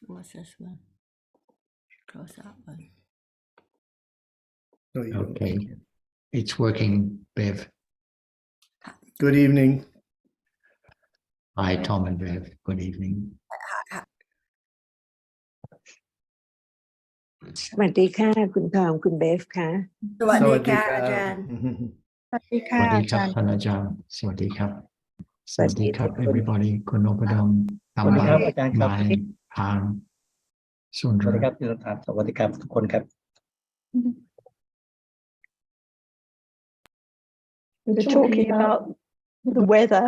What's this one? Close that one. No, you don't. Okay, it's working, Bev. Good evening. Hi, Tom and Bev. Good evening. สวัสดีค่ะคุณทองคุณเบฟค่ะ สวัสดีค่ะ Sawadee อาจารย์ สวัสดี ส ค่ะ วัสดี อา ครับ จารย์ ท่านอาจารย์สวัสดีครับ สวัสดีทุกคน everybody คุณนพดล สวัสดีครับอาจารย์ครับ นายพานสุน สวัสดี ท ค ร รับที่เราถามสวัสดีครับทุกคนครับ We're talking about the weather.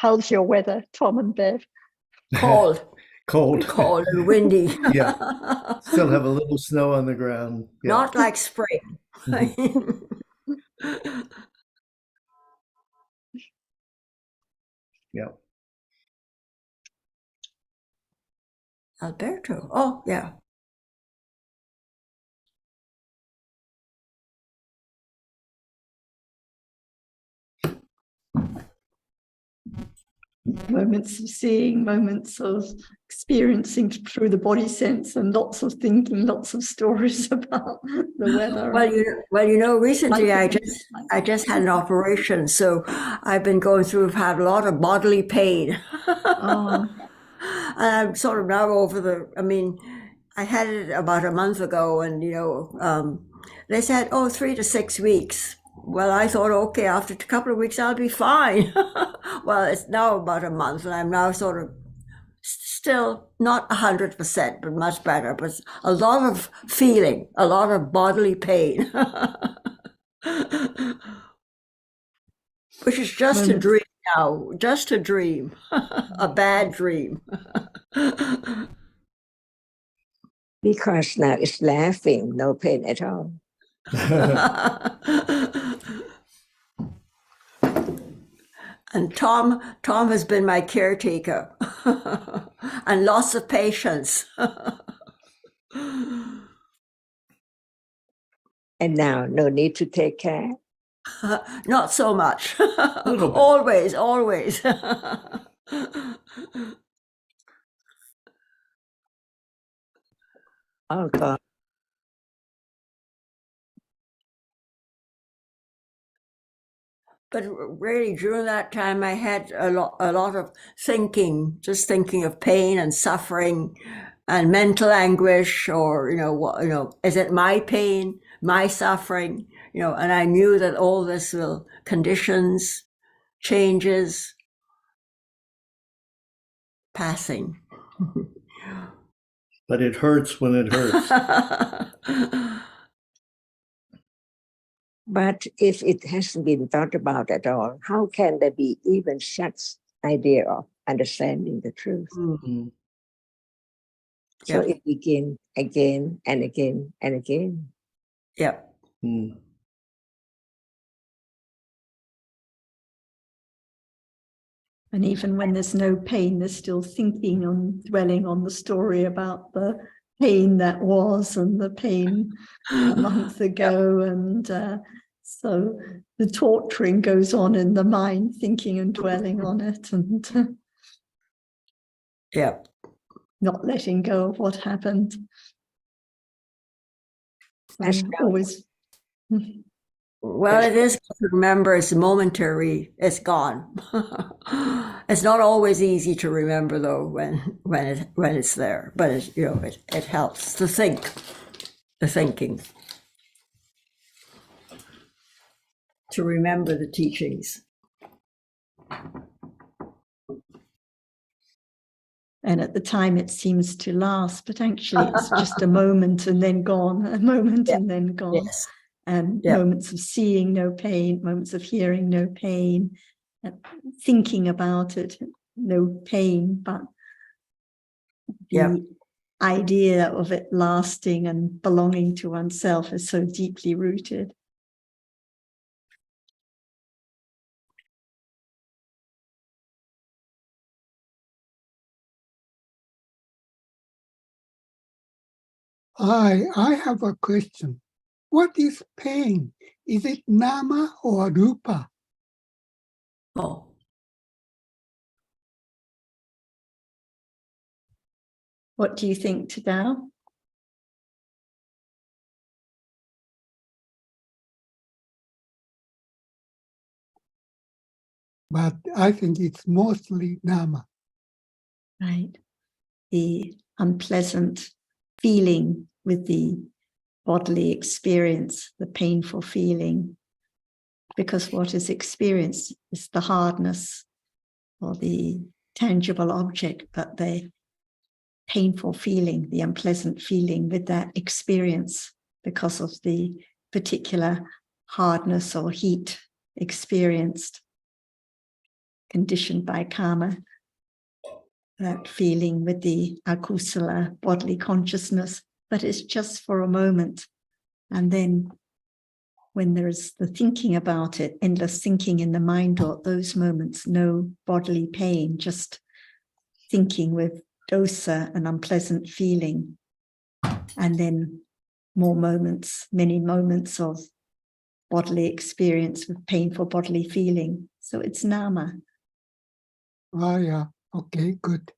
How's your weather, Tom and Bev? Cold, Cold. cold and windy. Yeah. Still have a little snow on the ground. Yeah. Not like spring. Yeah. Alberto. Oh, yeah. Moments of seeing, moments of experiencing through the body sense, and lots of thinking, lots of stories about the weather. Well, recently I just had an operation, so I've been going through, had a lot of bodily pain. Oh. And I'm sort of now I had it about a month ago, and they said, 3 to 6 weeks. Well, I thought, okay, after a couple of weeks I'll be fine. Well, it's now about a month, and I'm now sort of still not 100%, but much better. But a lot of feeling, a lot of bodily pain, which is just a dream now, just a dream, a bad dream. because now it's laughing, no pain at all. And Tom has been my caretaker and lots of patience. And now no need to take care. Not so much. Little bit. Always. Oh God. But really, during that time, I had a lot of thinking, just thinking of pain and suffering, and mental anguish, or is it my pain, my suffering? And I knew that all this will conditions, changes, passing. But it hurts when it hurts. But if it hasn't been thought about at all, how can there be even such idea of understanding the truth? Mm. So Yeah. it begins again and again and again. Yeah. Mm. And even when there's no pain, there's still thinking and dwelling on the story about the pain that was and the pain a month ago. And so the torturing goes on in the mind, thinking and dwelling on it, and Yeah. not letting go of what happened. That's So always. Well, it is to remember it's momentary, it's gone. It's not always easy to remember though when it's there, but it helps to think, the thinking, to remember the teachings. And at the time it seems to last, but actually it's just a moment and then gone, a moment and then gone. Yes. And Yeah. moments of seeing, no pain, moments of hearing, no pain, thinking about it, no pain, but the Yeah. idea of it lasting and belonging to oneself is so deeply rooted. I have a question. What is pain? Is it nama or rupa? Oh. What do you think, Tadao? But I think it's mostly Dhamma. Right. The unpleasant feeling with the bodily experience, the painful feeling, because what is experienced is the hardness or the tangible object, but the painful feeling, the unpleasant feeling with that experience because of the particular hardness or heat experienced, conditioned by karma, that feeling with the akusala bodily consciousness, but it's just for a moment. And then when there's the thinking about it, endless thinking in the mind, or those moments, no bodily pain, just thinking with dosa, an unpleasant feeling. And then more moments, many moments of bodily experience with painful bodily feeling. So it's nama, Oh, yeah. Okay, good.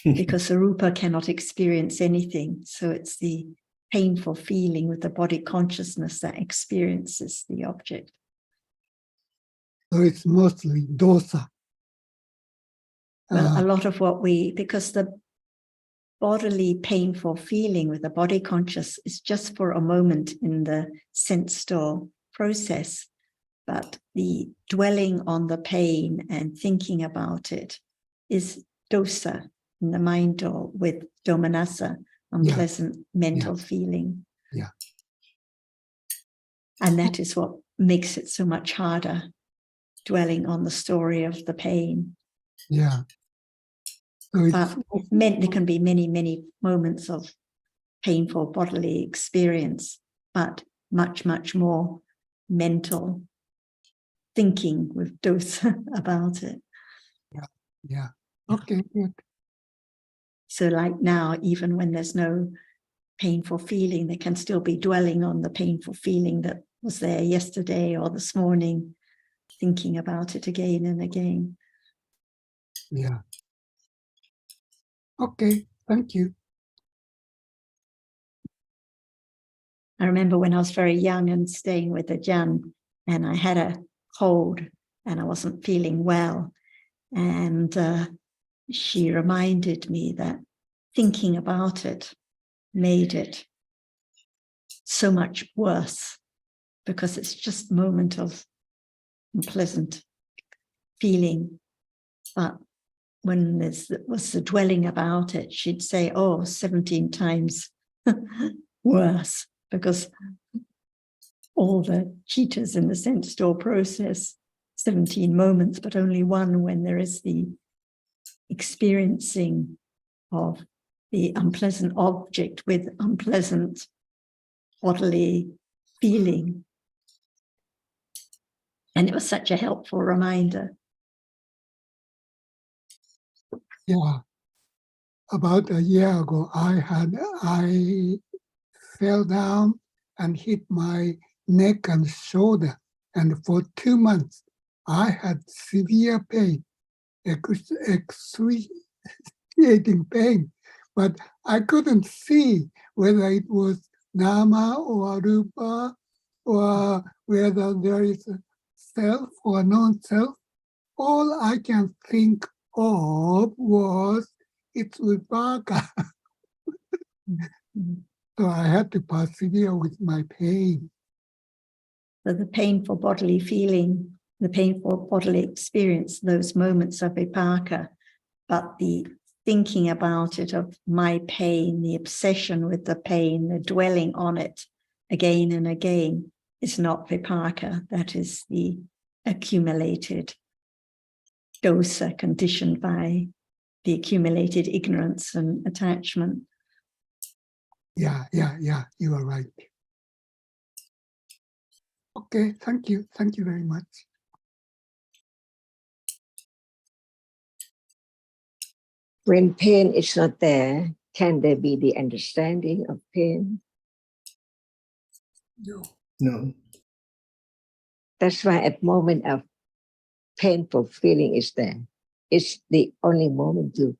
because arupa cannot experience anything. So it's the painful feeling with the body consciousness that experiences the object. So it's mostly dosa. Well, a lot of what because the bodily painful feeling with the body conscious is just for a moment in the sense store process, but the dwelling on the pain and thinking about it is dosa in the mind door with domanassa, unpleasant mental feeling. Yeah. And that is what makes it so much harder, dwelling on the story of the pain. Yeah. So it's, But there can be many, many moments of painful bodily experience, but much, much more mental thinking with dosa about it. yeah. Okay, good. So like now, even when there's no painful feeling, they can still be dwelling on the painful feeling that was there yesterday or this morning, thinking about it again and again. Yeah. Okay, thank you. I remember when I was very young and staying with a Jan, and I had a cold and I wasn't feeling well. And she reminded me that thinking about it made it so much worse, because it's just a moment of unpleasant feeling. But when there was the dwelling about it, she'd say, oh, 17 times worse, because all the cheetahs in the sense store process, 17 moments, but only one when there is the experiencing of the unpleasant object with unpleasant bodily feeling. And it was such a helpful reminder. Yeah. About a year ago, I fell down and hit my neck and shoulder. And for 2 months, I had severe pain, excruciating pain. But I couldn't see whether it was Nama or Rupa, or whether there is a self or non-self. All I can think of was it's vipaka. So I had to persevere with my pain. So the painful bodily feeling, the painful bodily experience, those moments of vipaka, but the thinking about it of my pain, the obsession with the pain, the dwelling on it again and again is not vipaka. That is the accumulated dosa conditioned by the accumulated ignorance and attachment. Yeah, you are right. Okay, thank you. Thank you very much. When pain is not there, can there be the understanding of pain? No. That's why a moment of painful feeling is there. It's the only moment to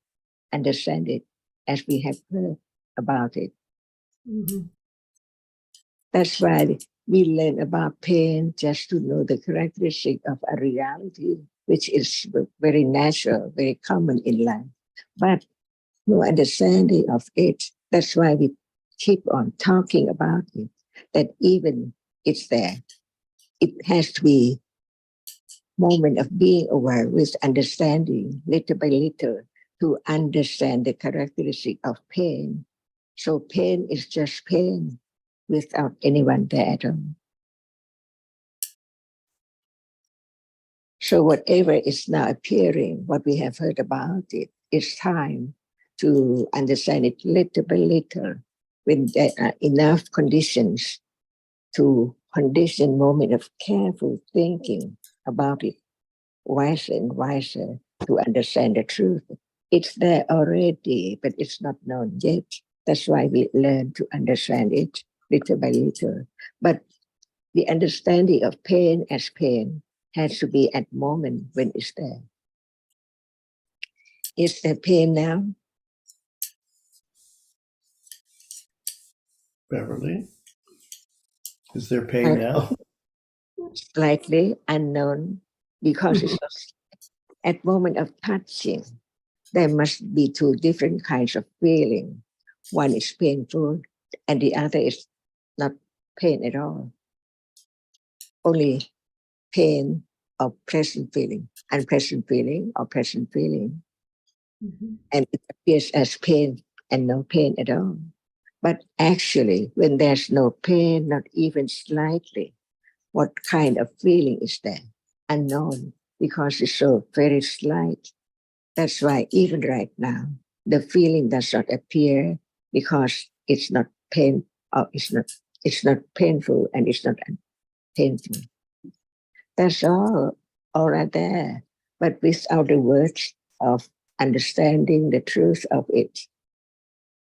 understand it. as we have heard about it. Mhm. That's why we learn about pain just to know the characteristic of a reality, which is very natural, very common in life. But no understanding of it. That's why we keep on talking about it, that even it's there. It has to be moment of being aware with understanding little by little to understand the characteristic of pain. So pain is just pain without anyone there at all. So whatever is now appearing, what we have heard about it, it's time to understand it little by little when there are enough conditions to condition moment of careful thinking about it, wiser and wiser to understand the truth. It's there already, but it's not known yet. That's why we learn to understand it little by little. But the understanding of pain as pain has to be at moment when it's there. Is there pain now? Beverly, is there pain now? Slightly unknown because it's not at moment of touching. There must be two different kinds of feeling. One is painful and the other is not pain at all. Only pain or pleasant feeling, unpleasant feeling or pleasant feeling. Mhm. And it appears as pain and no pain at all. But actually, when there's no pain, not even slightly, what kind of feeling is there? Unknown, because it's so very slight. That's why even right now, the feeling does not appear because it's not pain or it's not painful and it's not painful. That's all right there. But without the words of understanding the truth of it,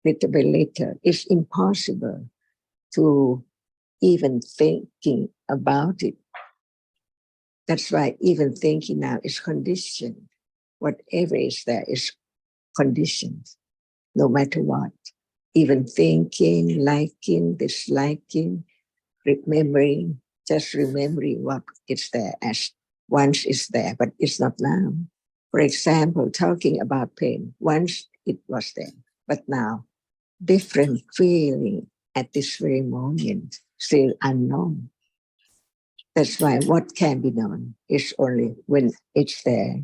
little by little, it's impossible to even thinking about it. That's why even thinking now is conditioned. Whatever is there is conditioned, no matter what. Even thinking, liking, disliking, remembering, just remembering what is there as once is there, but it's not now. For example, talking about pain, once it was there, but now different feeling at this very moment, still unknown. That's why what can be known is only when it's there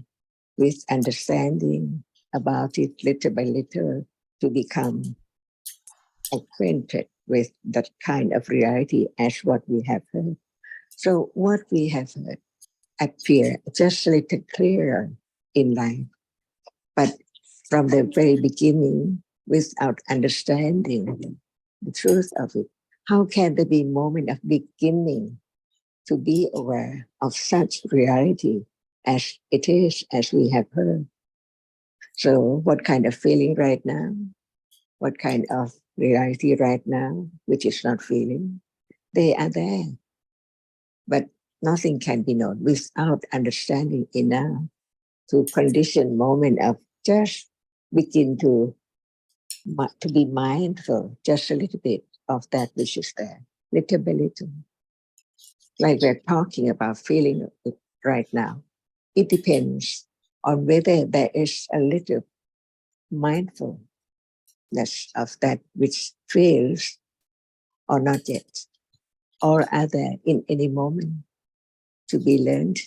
with understanding about it little by little to become acquainted with that kind of reality as what we have heard. So what we have heard appear just a little clearer in life. But from the very beginning, without understanding the truth of it, how can there be a moment of beginning to be aware of such reality as it is, as we have heard? So what kind of feeling right now? What kind of reality right now, which is not feeling? They are there. But nothing can be known without understanding enough to condition moment of just begin to be mindful just a little bit of that which is there, little by little. Like we're talking about feeling right now. It depends on whether there is a little mindfulness of that which feels or not yet, or are there in any moment to be learned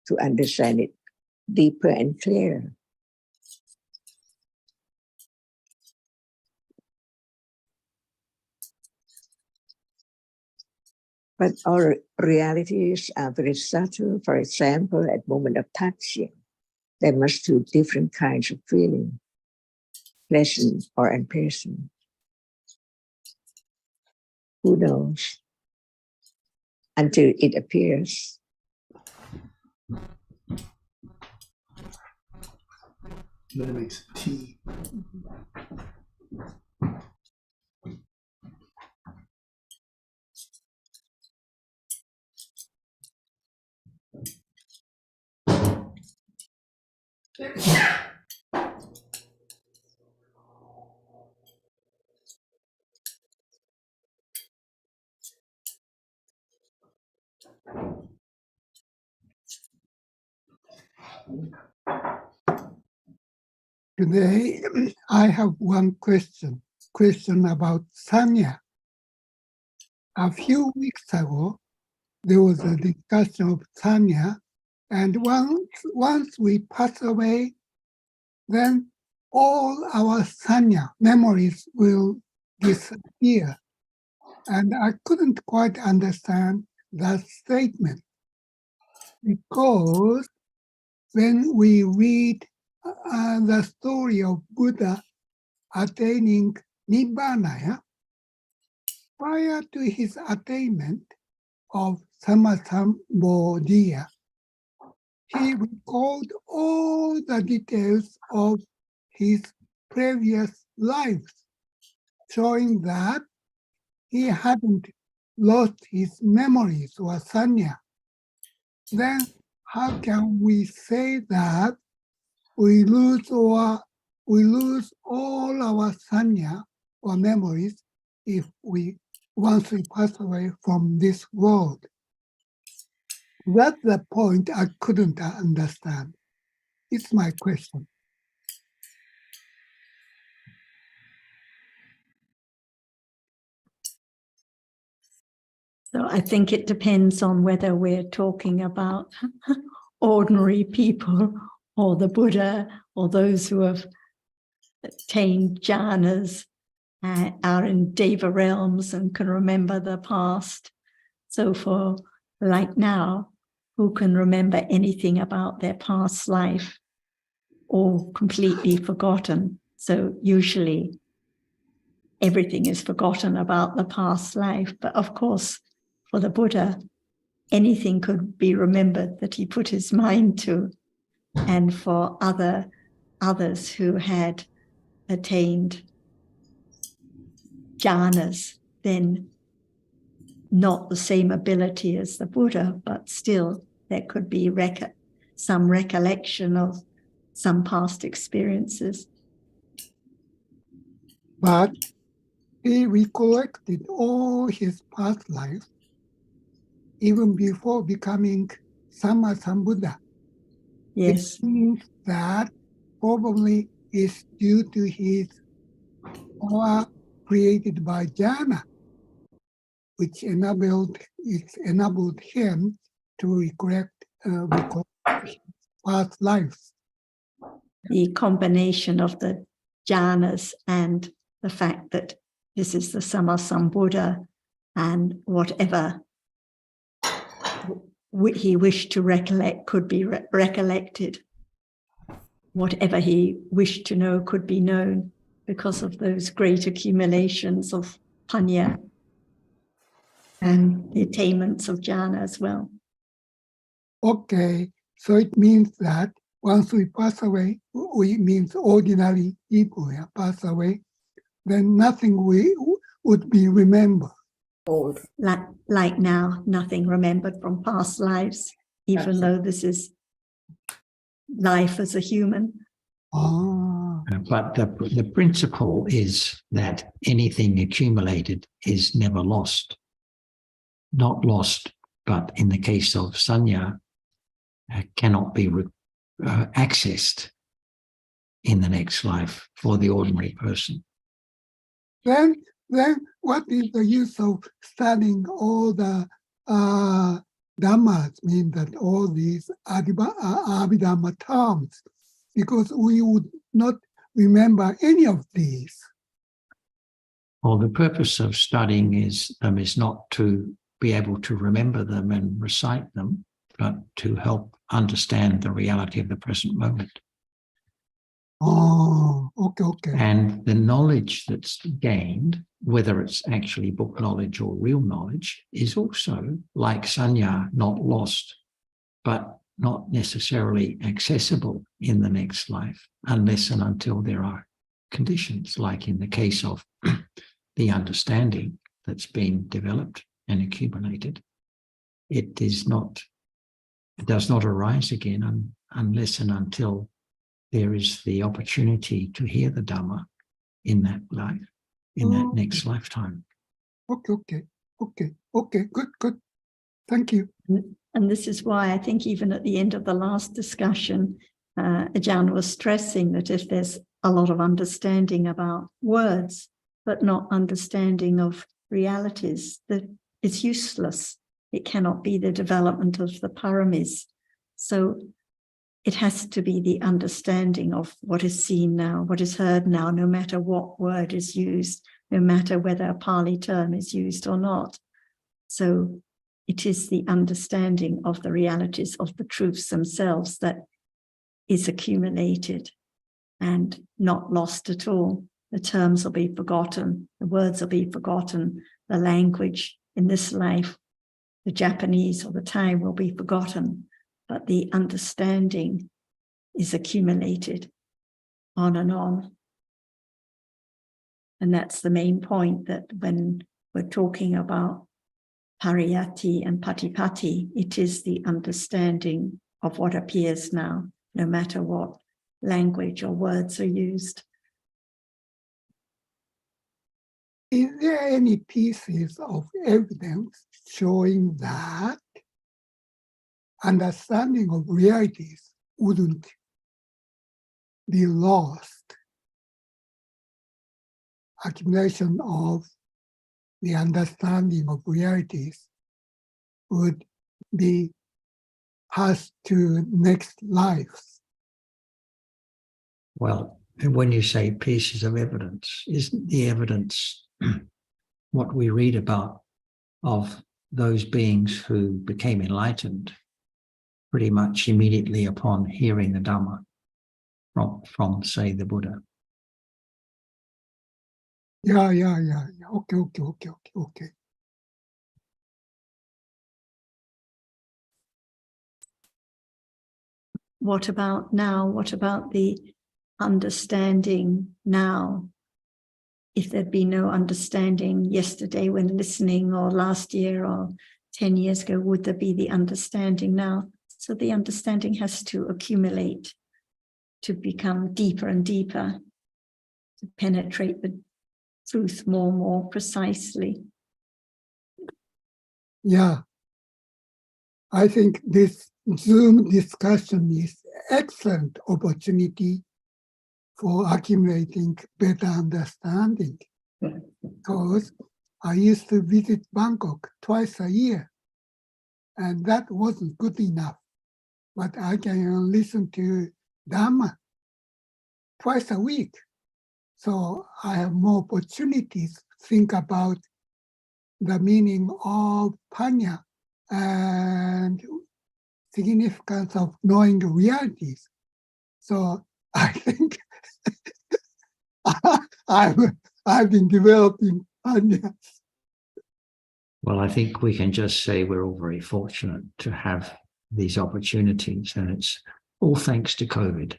to understand it deeper and clearer. But our realities are very subtle. For example, at moment of touching, there must be different kinds of feeling, pleasant or unpleasant. Who knows? Until it appears. That makes tea. Today, I have one question about Sanya. A few weeks ago, there was a discussion of Sanya, and once we pass away, then all our Sanya memories will disappear. And I couldn't quite understand that statement, because when we read the story of Buddha attaining Nibbana, yeah, prior to his attainment of Sammasambodhiya, he recalled all the details of his previous lives, showing that he hadn't lost his memories or sanya. Then how can we say that we lose all our sanya or memories once we pass away from this world? That's the point I couldn't understand. It's my question. So I think it depends on whether we're talking about ordinary people or the Buddha or those who have attained jhanas, are in deva realms and can remember the past. So for like now, who can remember anything about their past life or completely forgotten? So usually everything is forgotten about the past life. But of course, for the Buddha, anything could be remembered that he put his mind to. And for others who had attained jhanas, then not the same ability as the Buddha, but still there could be some recollection of some past experiences. But he recollected all his past lives even before becoming Sammasambuddha. Yes. It means that probably is due to his power created by jhana, which enabled him to recollect past lives. The combination of the jhanas and the fact that this is the Sammasambuddha, and whatever he wished to recollect could be recollected. Whatever he wished to know could be known because of those great accumulations of panya and the attainments of jhana as well. Okay, so it means that once we pass away, we means ordinary people pass away, then nothing would be remembered. Old. Like now, nothing remembered from past lives, even though this is life as a human. Ah, But the principle is that anything accumulated is never lost. Not lost, but in the case of sanya, cannot be accessed in the next life for the ordinary person. then what is the use of studying all the dhammas, mean that all these abhidhamma terms, because we would not remember any of these. Well, the purpose of studying is not to be able to remember them and recite them, but to help understand the reality of the present moment. Oh, okay. And the knowledge that's gained, whether it's actually book knowledge or real knowledge, is also, like sanya, not lost, but not necessarily accessible in the next life, unless and until there are conditions, like in the case of the understanding that's been developed and accumulated. It does not arise again unless and until there is the opportunity to hear the Dhamma in that life, in that next lifetime. Okay, good. Thank you. And this is why I think even at the end of the last discussion, Ajahn was stressing that if there's a lot of understanding about words, but not understanding of realities, that it's useless. It cannot be the development of the paramis. So it has to be the understanding of what is seen now, what is heard now, no matter what word is used, no matter whether a Pali term is used or not. So it is the understanding of the realities of the truths themselves that is accumulated and not lost at all. The terms will be forgotten, the words will be forgotten, the language in this life, the Japanese or the Thai will be forgotten, but the understanding is accumulated on and on. And that's the main point, that when we're talking about pariyati and patipati, it is the understanding of what appears now, no matter what language or words are used. Is there any pieces of evidence showing that understanding of realities wouldn't be lost? Accumulation of the understanding of realities would be passed to next lives. Well, and when you say pieces of evidence, isn't the evidence what we read about of those beings who became enlightened pretty much immediately upon hearing the Dhamma from say, the Buddha? Yeah. Okay. What about now? What about the understanding now? If there'd been no understanding yesterday when listening, or last year or 10 years ago, would there be the understanding now? So the understanding has to accumulate to become deeper and deeper, to penetrate the truth more and more precisely. Yeah. I think this Zoom discussion is excellent opportunity for accumulating better understanding. Because I used to visit Bangkok twice a year, and that wasn't good enough. But I can listen to Dhamma twice a week. So I have more opportunities to think about the meaning of Panya and significance of knowing realities. So I think I've been developing Panya. Well, I think we can just say we're all very fortunate to have these opportunities, and it's all thanks to COVID.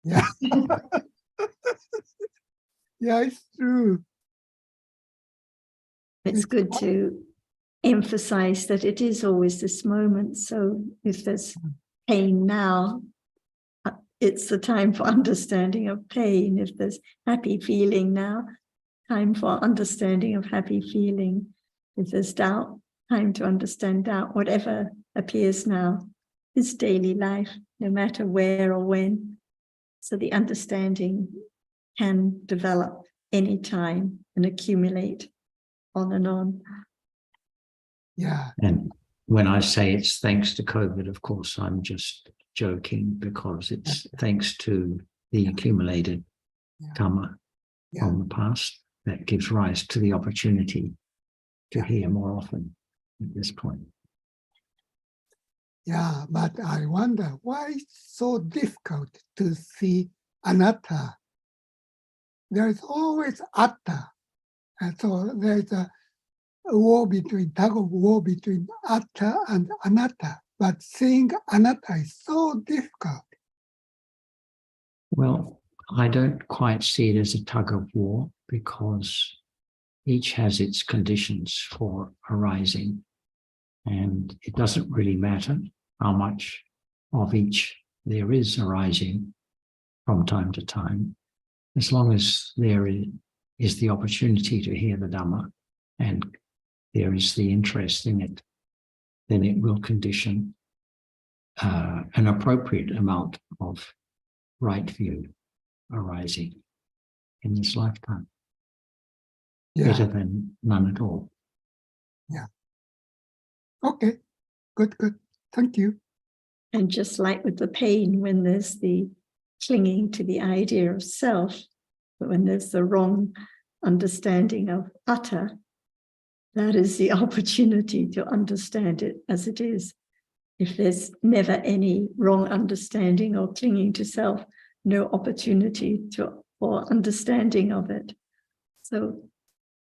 Yeah. Yeah, it's true. It's good to emphasize that it is always this moment. So if there's pain now, it's the time for understanding of pain. If there's happy feeling now, time for understanding of happy feeling. If there's doubt, time to understand doubt. Whatever appears now is daily life, no matter where or when. So the understanding can develop anytime and accumulate on and on. Yeah. And when I say it's thanks to COVID, of course, I'm just joking, because it's thanks to the accumulated Dhamma from the past that gives rise to the opportunity to hear more often at this point. Yeah, but I wonder why it's so difficult to see anatta. There's always atta. And so there's a tug of war between atta and anatta. But seeing anatta is so difficult. Well, I don't quite see it as a tug of war, because each has its conditions for arising, and it doesn't really matter how much of each there is arising from time to time, as long as there is the opportunity to hear the Dhamma and there is the interest in it. then it will condition an appropriate amount of right view arising in this lifetime. Yeah. Better than none at all. Okay. Good. Thank you. And just like with the pain, when there's the clinging to the idea of self, but when there's the wrong understanding of utter, that is the opportunity to understand it as it is. If there's never any wrong understanding or clinging to self, no opportunity for understanding of it. So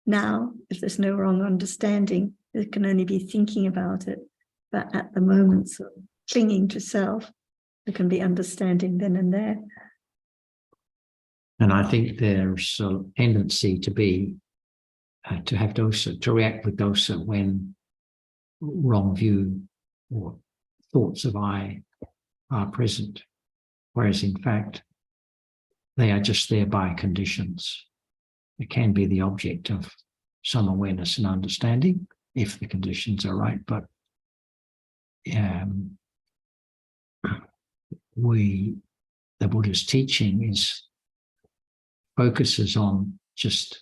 now, if there's no wrong understanding, there can only be thinking about it. But at the moments of clinging to self, there can be understanding then and there. And I think there's a tendency to be, to have dosa, to react with dosa when wrong view or thoughts of I are present. Whereas in fact, they are just there by conditions. It can be the object of some awareness and understanding if the conditions are right, but the Buddha's teaching focuses on just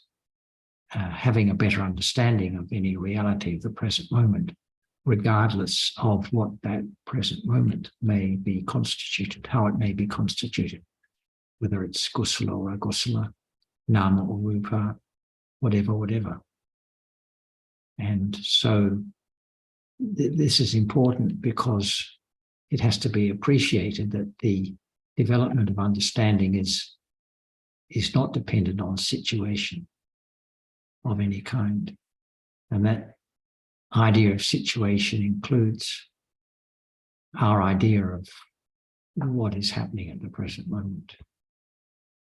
having a better understanding of any reality of the present moment, regardless of what that present moment may be constituted, how it may be constituted, whether it's kusala or agusala, nama or rupa, whatever. And so this is important because it has to be appreciated that the development of understanding is not dependent on situation of any kind. And that idea of situation includes our idea of what is happening at the present moment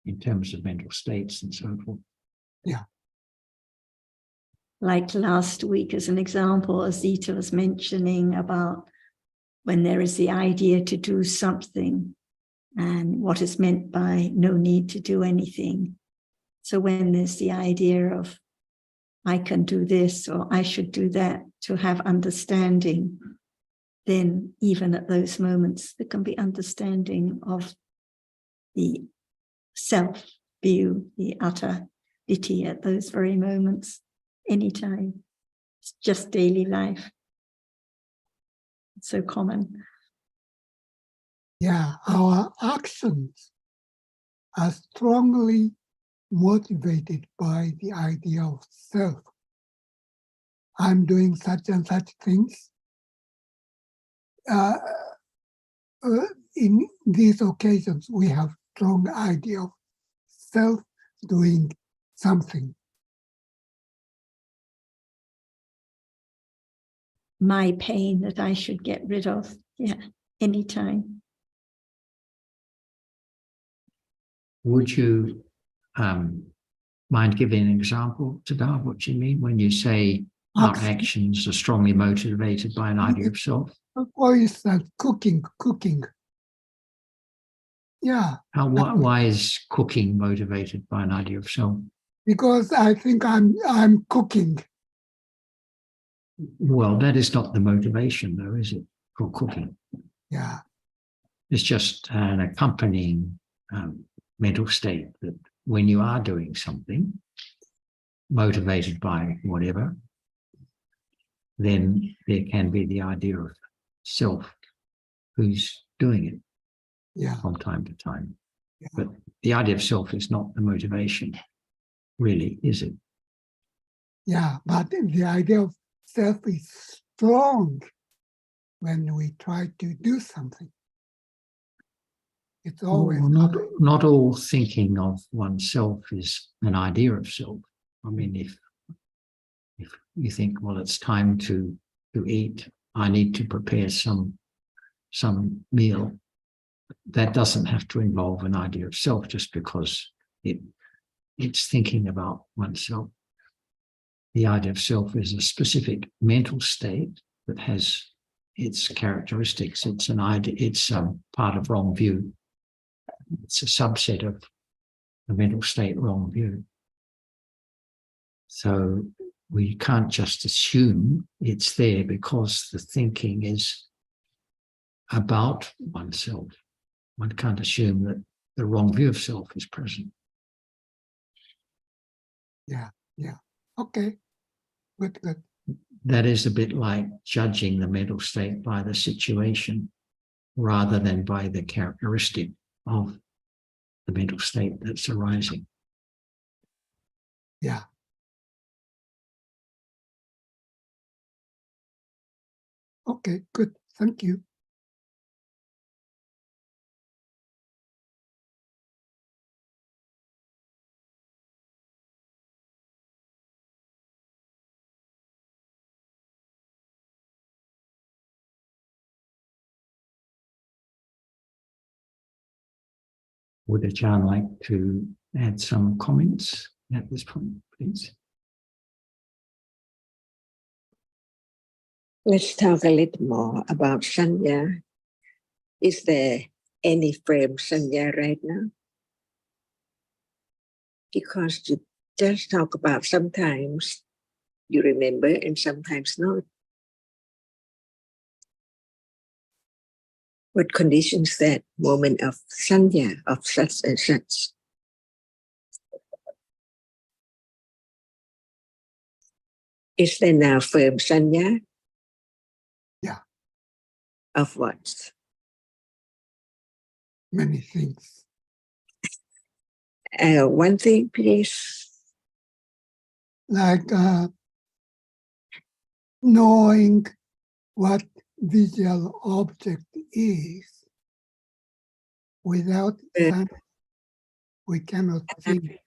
in terms of mental states and so forth. Yeah. Like last week, as an example, Azita was mentioning about when there is the idea to do something and what is meant by no need to do anything. So when there's the idea of I can do this or I should do that to have understanding, then even at those moments, there can be understanding of the self view, the utter ditthi at those very moments, anytime. It's just daily life. It's so common. Yeah, our actions are strongly motivated by the idea of self. I'm doing such and such things. In these occasions, we have strong idea of self doing something. My pain that I should get rid of, anytime. Would you mind giving an example to that, what you mean when you say our actions are strongly motivated by an idea of self? For instance, cooking. Yeah. Why is cooking motivated by an idea of self? Because I think I'm cooking. Well, that is not the motivation, though, is it, for cooking? Yeah. It's just an accompanying mental state that when you are doing something motivated by whatever, then there can be the idea of self who's doing it from time to time. Yeah. But the idea of self is not the motivation, really, is it? Yeah, but the idea of self is strong when we try to do something. It's always not all thinking of oneself is an idea of self. I mean, if you think, well, it's time to eat, I need to prepare some meal, that doesn't have to involve an idea of self just because it's thinking about oneself. The idea of self is a specific mental state that has its characteristics. It's an idea. It's part of wrong view. It's a subset of the mental state wrong view. So we can't just assume it's there because the thinking is about oneself. One can't assume that the wrong view of self is present. Yeah. Okay. Good. That is a bit like judging the mental state by the situation rather than by the characteristic of the mental state that's arising. Yeah. Okay, good. Thank you. Would Ajahn like to add some comments at this point, please? Let's talk a little more about sanya. Is there any frame sanya right now? Because you just talk about sometimes you remember and sometimes not. What conditions that moment of sanya, of such and such? Is there now firm sanya? Yeah. Of what? Many things. One thing, please. Like knowing what visual object is. Without that, we cannot think.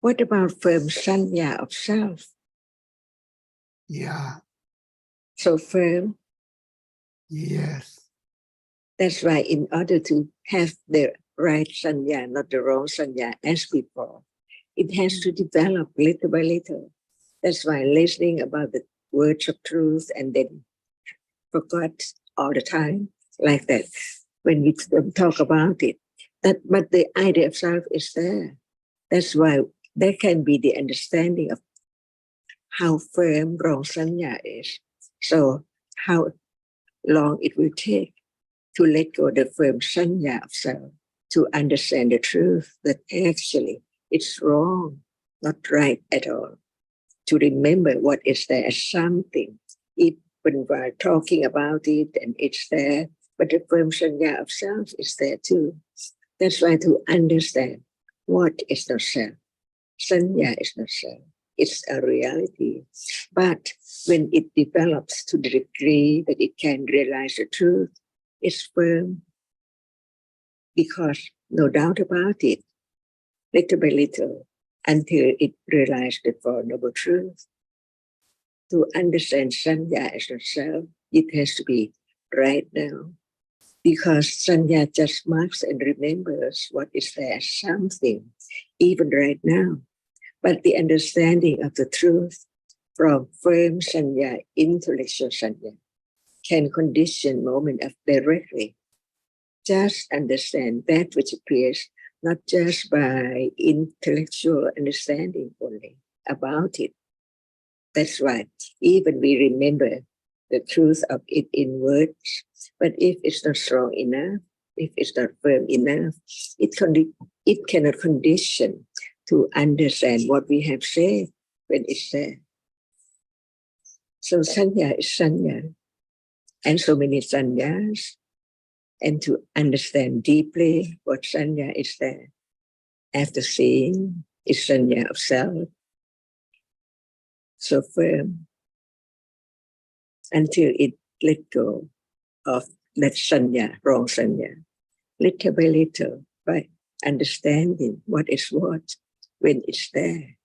What about firm sanya of self? Yeah. So firm. Yes. That's why in order to have the right sanya, not the wrong sanya as before, it has to develop little by little. That's why listening about the words of truth and then forgot all the time like that when we talk about it. But the idea of self is there. That's why there can be the understanding of how firm wrong sanya is. So how long it will take to let go of the firm sanya of self, to understand the truth that actually it's wrong, not right at all. To remember what is there as something, even while talking about it and it's there, but the firm sanya of self is there too. That's why to understand what is not self. Sanya is not self. It's a reality. But when it develops to the degree that it can realize the truth, it's firm. Because no doubt about it, little by little, until it realized the Four Noble Truths. To understand sanya as not self, it has to be right now. Because sanya just marks and remembers what is there as something, even right now. But the understanding of the truth from firm sanya, intellectual sanya, can condition moment of directly. Just understand that which appears not just by intellectual understanding only about it. That's why even we remember the truth of it in words, but if it's not strong enough, if it's not firm enough, it cannot condition to understand what we have said when it's there. So sanya is sanya, and so many sanyas, and to understand deeply what sanya is there. After seeing is sanya of self, so firm, until it let go of that sanya, wrong sanya, little by little, by understanding what is what when it's there.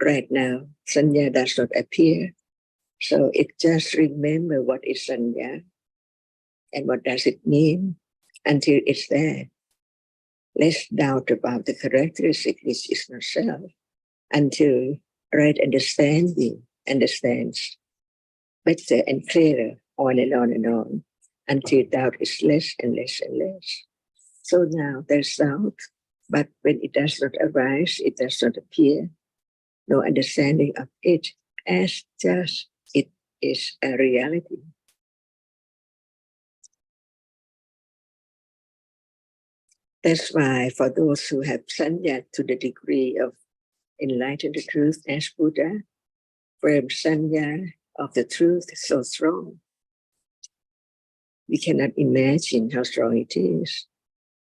Right now, sanya does not appear, so it just remember what is sanya and what does it mean until it's there. Less doubt about the characteristic which is not self, until right understanding understands better and clearer, on and on and on, until doubt is less and less and less. So now there's doubt, but when it does not arise, it does not appear. no understanding of it as just it is a reality. That's why for those who have sanya to the degree of enlightened truth as Buddha, firm sanya of the truth is so strong. We cannot imagine how strong it is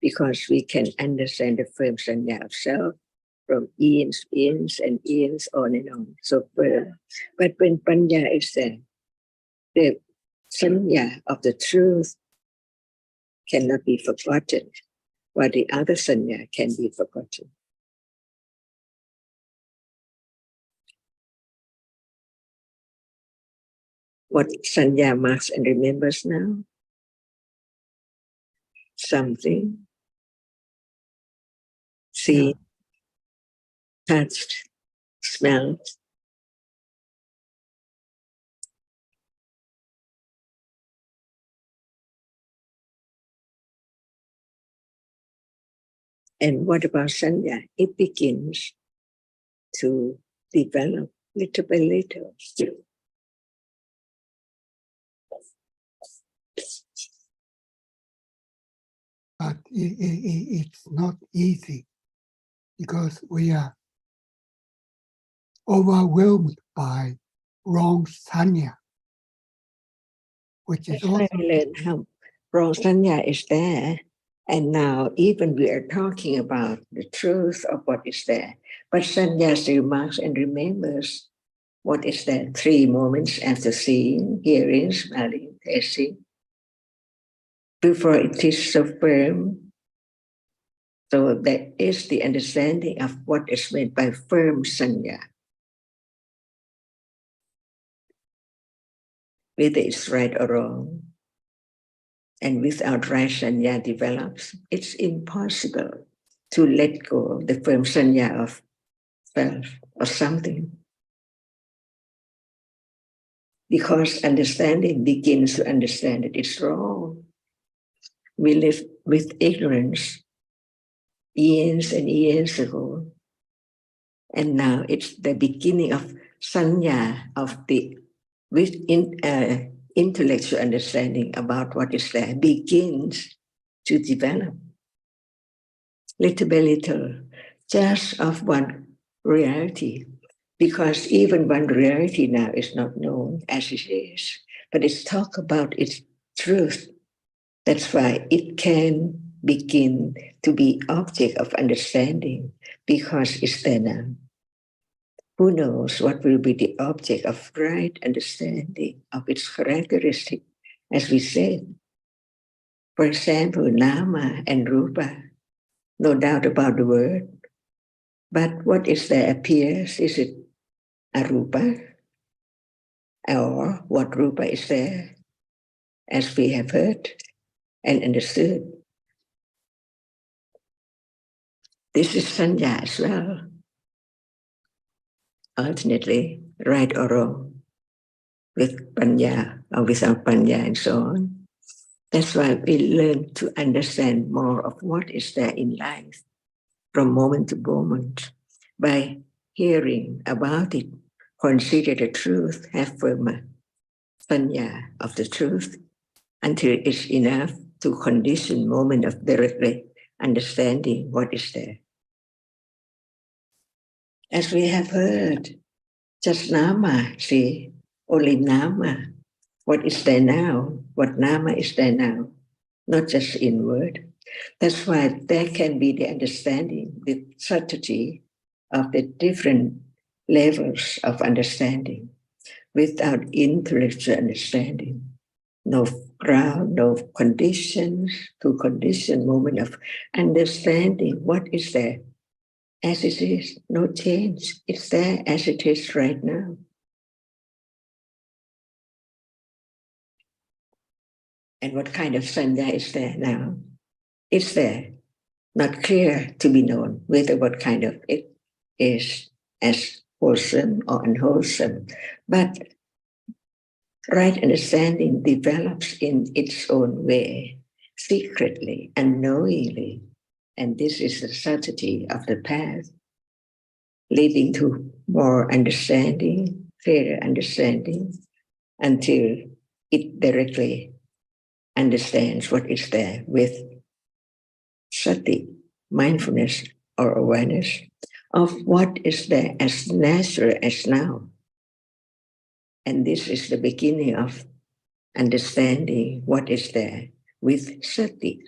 because we can understand the firm sanya of self from eons and eons on and on, so firm. But when panya is there, the sanya of the truth cannot be forgotten, while the other sanya can be forgotten. What sanya marks and remembers now? Something seen, touched, smelled. And what about sanya? It begins to develop little by little. But it's not easy because we are overwhelmed by wrong sanya, which is That's why also we learn how wrong sanya is there. And now even we are talking about the truth of what is there. But sanya still marks and remembers what is there 3 moments after seeing, hearing, smelling, tasting. Before it is so firm. So that is the understanding of what is meant by firm sanya. Whether it's right or wrong. And without right sanya develops, it's impossible to let go of the firm sanya of self or something. Because understanding begins to understand that it's wrong. We live with ignorance years and years ago. And now it's the beginning of sanya, of the intellectual understanding about what is there begins to develop. Little by little, just of one reality, because even one reality now is not known as it is, but it's talk about its truth. That's why it can begin to be object of understanding, because it's there now. Who knows what will be the object of right understanding of its characteristic, as we said. For example, nama and rupa, no doubt about the word. But what is there appears? Is it a rupa? Or what rupa is there? As we have heard and understood. This is sanya as well. Alternately, right or wrong, with panya or without panya and so on. That's why we learn to understand more of what is there in life from moment to moment by hearing about it, consider the truth, have firm panya of the truth until it's enough to condition moment of directly understanding what is there. As we have heard, just nama, see, only nama. What is there now? What nama is there now? Not just in word. That's why there can be the understanding, the subtlety of the different levels of understanding without intellectual understanding. No ground, no conditions, to condition moment of understanding what is there as it is, no change. It's there as it is right now. And what kind of sanya is there now? It's there, not clear to be known whether what kind of it is as wholesome or unwholesome. But right understanding develops in its own way, secretly, unknowingly. And this is the subtlety of the path. leading to more understanding, clearer understanding, until it directly understands what is there with sati, mindfulness or awareness of what is there as natural as now. And this is the beginning of understanding what is there with sati.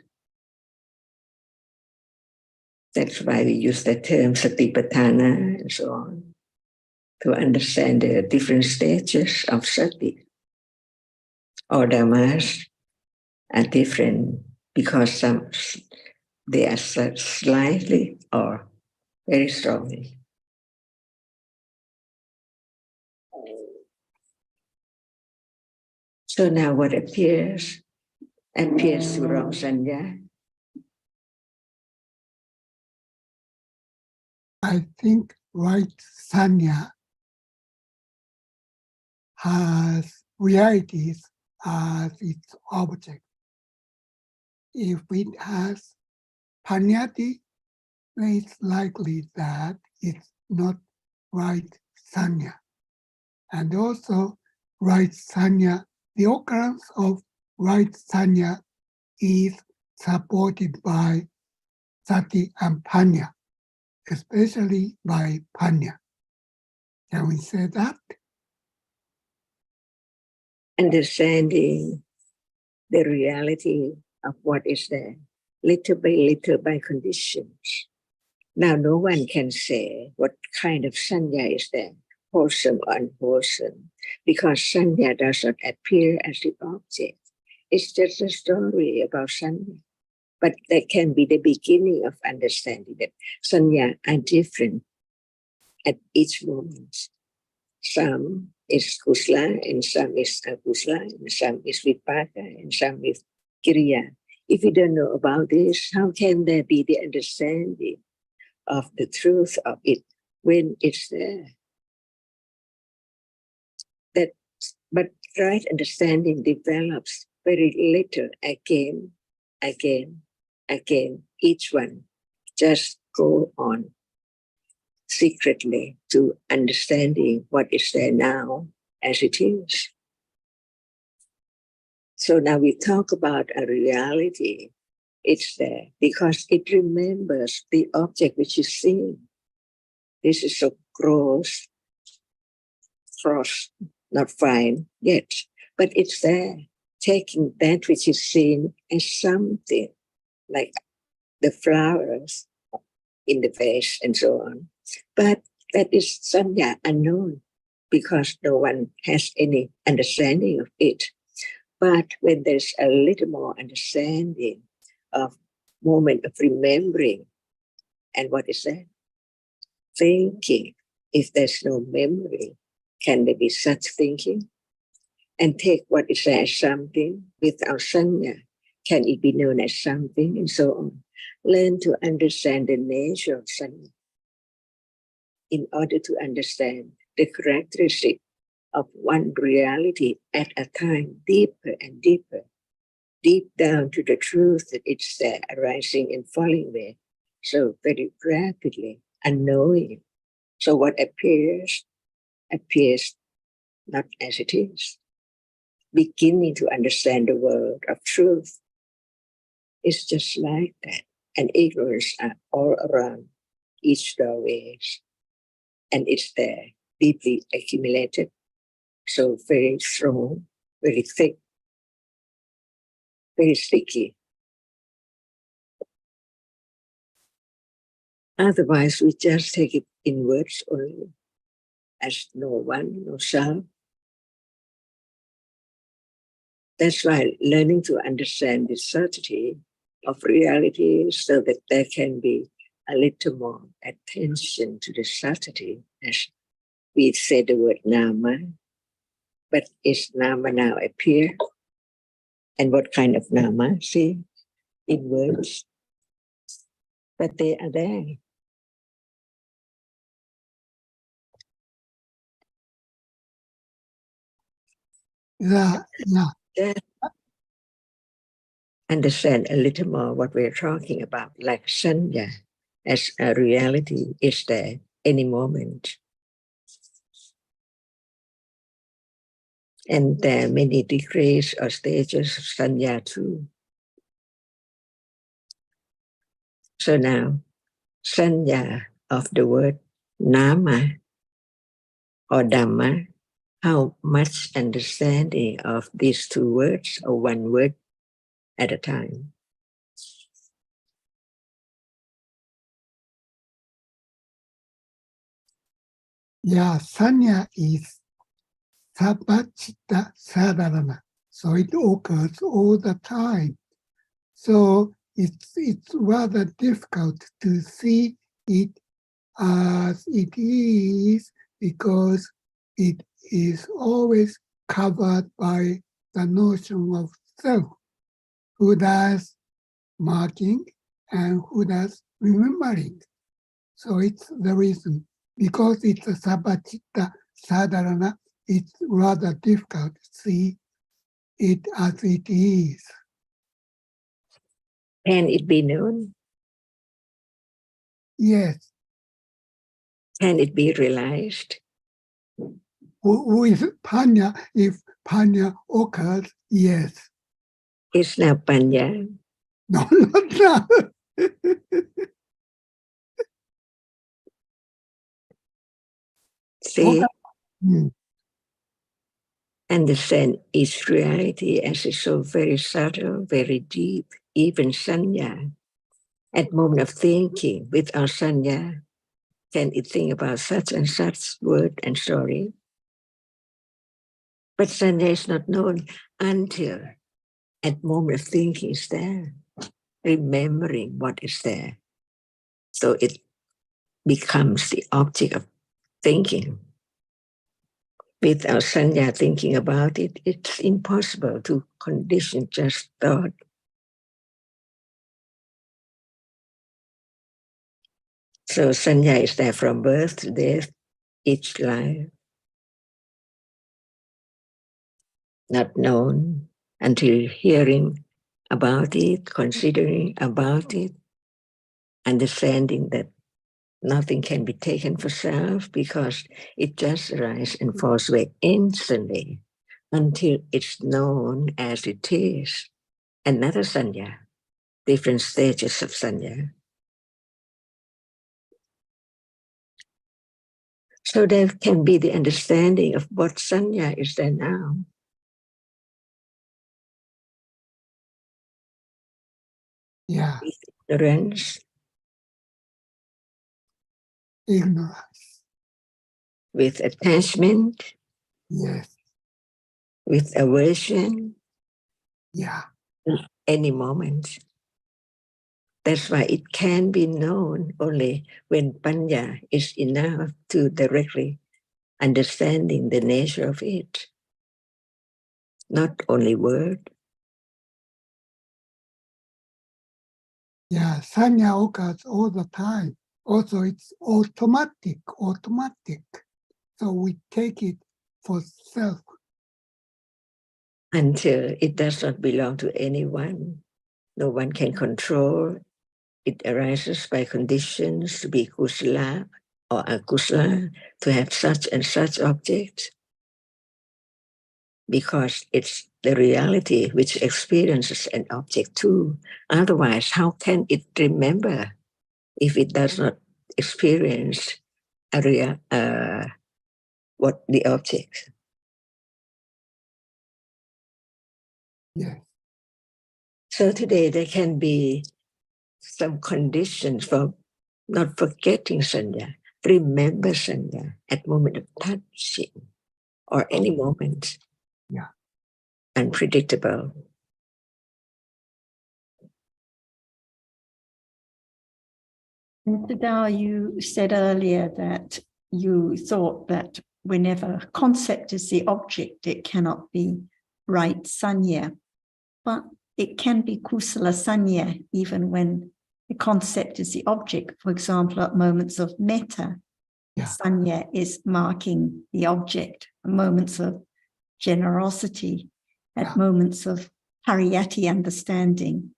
That's why we use the term satipatthana and so on, to understand the different stages of sati or dhammas are different because some they are slightly or very strongly. So now what appears through wrong sanya. I think right sanya has realities as its object. If it has panyati, then it's likely that it's not right sanya. And also right sanya, the occurrence of right sanya is supported by sati and panya, especially by panya. Can we say that? Understanding the reality of what is there, little by conditions. Now no one can say what kind of sanya is there, wholesome or unwholesome, because sanya does not appear as the object. It's just a story about sanya. But that can be the beginning of understanding that sanya are different at each moment. Some is kusla, and some is akusla, and some is vipaka, and some is kiriya. If you don't know about this, how can there be the understanding of the truth of it when it's there? But right understanding develops very little again. Each one just go on secretly to understanding what is there now as it is. So now we talk about a reality. It's there because it remembers the object which is seen. This is so gross, not fine yet, but it's there, taking that which is seen as something like the flowers in the vase and so on. But that is sanya unknown because no one has any understanding of it. But when there's a little more understanding of moment of remembering, and what is that? Thinking. If there's no memory, can there be such thinking? And take what is there as something without sanya. Can it be known as something? And so on. Learn to understand the nature of sanya in order to understand the characteristic of one reality at a time, deeper and deeper, deep down to the truth that it's there, arising and falling there. So very rapidly, unknowing. So what appears not as it is. Beginning to understand the world of truth is just like that. And ignorance are all around each doorways. And it's there, deeply accumulated. So very strong, very thick, very sticky. Otherwise, we just take it in words only, as no one, no self. That's why learning to understand the subtlety of reality so that there can be a little more attention to the subtlety, as we say the word nama, but is nama now appear? And what kind of nama? See, in words, but they are there. Yeah. Understand a little more what we're talking about, like sanya as a reality is there, any moment. And there are many degrees or stages of sanya too. So now, sanya of the word nama or Dhamma, how much understanding of these two words or one word at a time? Yeah, sanya is sabachita sadharana. So it occurs all the time. So it's rather difficult to see it as it is because it is always covered by the notion of self, who does marking and who does remembering. So it's the reason. Because it's a sabachita sadharana, it's rather difficult to see it as it is. Can it be known? Yes. Can it be realized? With panya, if panya occurs, yes. It's now panya. No, not now. See, Hmm. understand its reality as it's so very subtle, very deep, even sanya. At moment of thinking, without sanya, can it think about such and such word and story? But sanya is not known until at moment of thinking is there, remembering what is there. So it becomes the object of thinking. Without sanya thinking about it, it's impossible to condition just thought. So sanya is there from birth to death, each life, not known until hearing about it, considering about it, understanding that nothing can be taken for self because it just arises and falls away instantly until it's known as it is. Another sanya, different stages of sanya. So there can be the understanding of what sanya is there now. Yeah, Ignorance, ignorance. with attachment, Yes, with aversion, yeah, any moment. That's why it can be known only when panya is enough to directly understanding the nature of it, not only word. yeah. Sanya occurs all the time. Also, it's automatic. So we take it for self. Until it does not belong to anyone. No one can control. It arises by conditions to be kusala or akusala, to have such and such objects, because it's the reality which experiences an object too. Otherwise, how can it remember if it does not experience what the object? Yes, So today there can be some conditions for not forgetting sanya, remember sanya at moment of touching or any moment. yeah. Unpredictable. Intl.Dhamma, you said earlier that you thought that whenever concept is the object, it cannot be right sanya, but it can be kusala sanya even when the concept is the object. For example, at moments of metta, Yeah. sanya is marking the object. Moments of generosity, at Yeah. moments of pariyatti understanding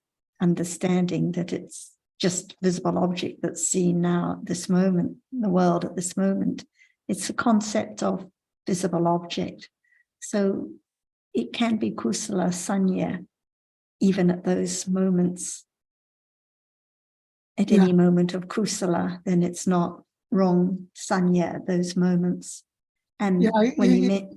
that it's just visible object that's seen now at this moment, the world at this moment. It's a concept of visible object. So it can be kusala sanya, even at those moments. At any moment of kusala, then it's not wrong sanya at those moments. And when you met,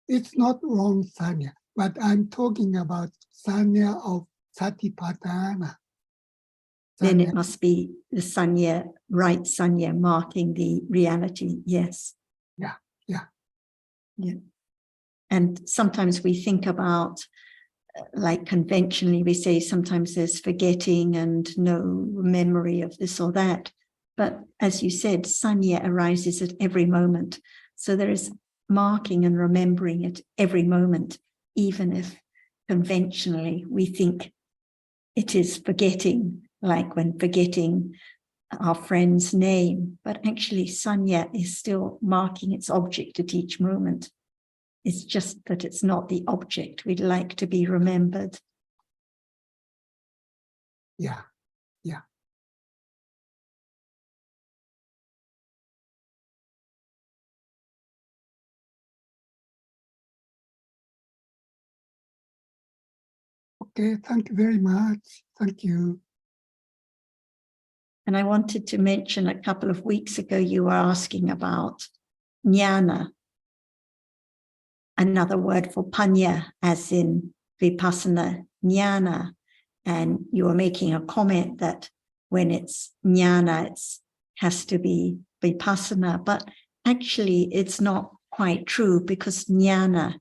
it's not wrong sanya, but I'm talking about sanya of satipatthana. then it must be the sanya, right sanya, marking the reality. Yes. Yeah. And sometimes we think about, like conventionally, we say sometimes there's forgetting and no memory of this or that. But as you said, sanya arises at every moment. So there is marking and remembering at every moment, even if conventionally we think it is forgetting, like when forgetting our friend's name. But actually, sanya is still marking its object at each moment. It's just that it's not the object we'd like to be remembered. Yeah. Okay, thank you very much. Thank you. And I wanted to mention a couple of weeks ago, you were asking about jnana, another word for panya, as in vipassana jnana. And you were making a comment that when it's jnana, it has to be vipassana, but actually it's not quite true, because jnana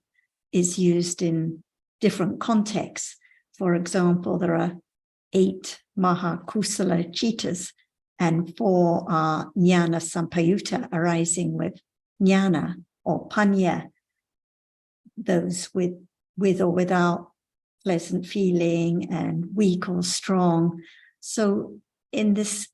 is used in different contexts. For example, there are 8 mahakusala chittas, and 4 are jnana sampayutta, arising with jnana or panya, those with or without pleasant feeling and weak or strong. So in this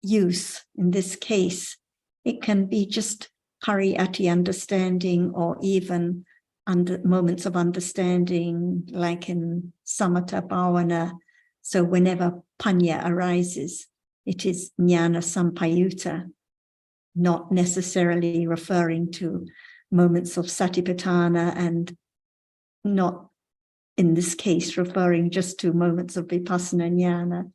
use, in this case, it can be just pariyatti understanding, or even under moments of understanding, like in samatha bhavana. So whenever panya arises, it is jnana sampayutta, not necessarily referring to moments of satipatthana, and not in this case referring just to moments of vipassana jnana.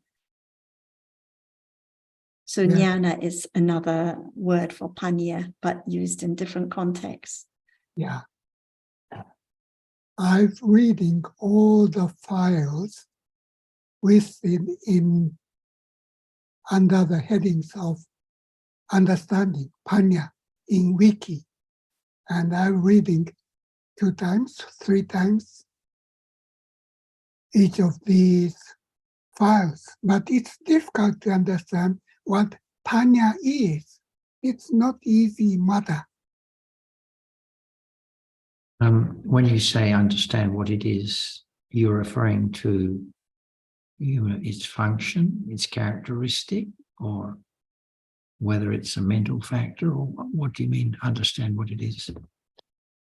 So jnana is another word for panya, but used in different contexts. Yeah. I'm reading all the files in under the headings of understanding, panya, in wiki. And I'm reading 2 times, 3 times each of these files. But it's difficult to understand what panya is. It's not easy matter. When you say understand what it is, you're referring to its function, its characteristic, or whether it's a mental factor, or what do you mean understand what it is?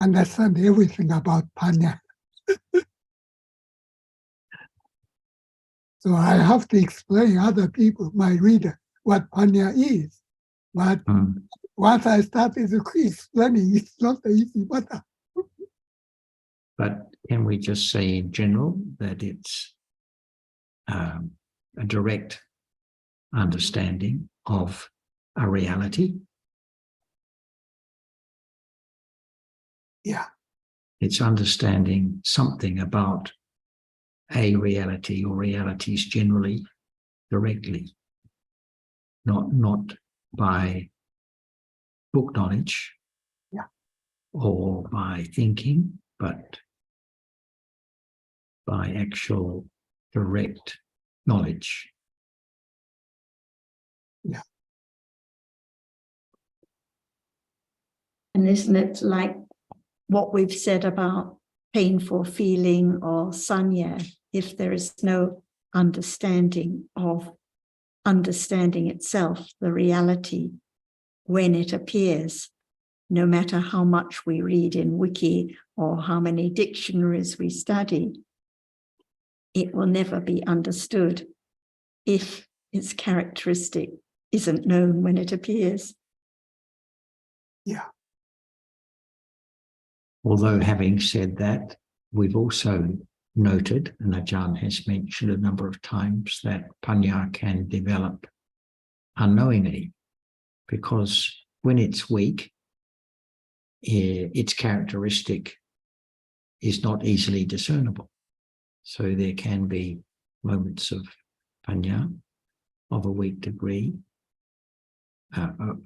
Understand everything about panya. So I have to explain other people, my reader, what panya is. But once I started explaining, it's not an easy matter. But can we just say in general that it's a direct understanding of a reality? Yeah. It's understanding something about a reality or realities generally directly, not by book knowledge, or by thinking, but by actual direct knowledge. Yeah. And isn't it like what we've said about painful feeling or sanya? If there is no understanding of understanding itself, the reality, when it appears, no matter how much we read in wiki or how many dictionaries we study, it will never be understood. if its characteristic isn't known when it appears. Yeah. Although having said that, we've also noted, and Ajahn has mentioned a number of times, that panya can develop unknowingly, because when it's weak, its characteristic is not easily discernible. So there can be moments of panya of a weak degree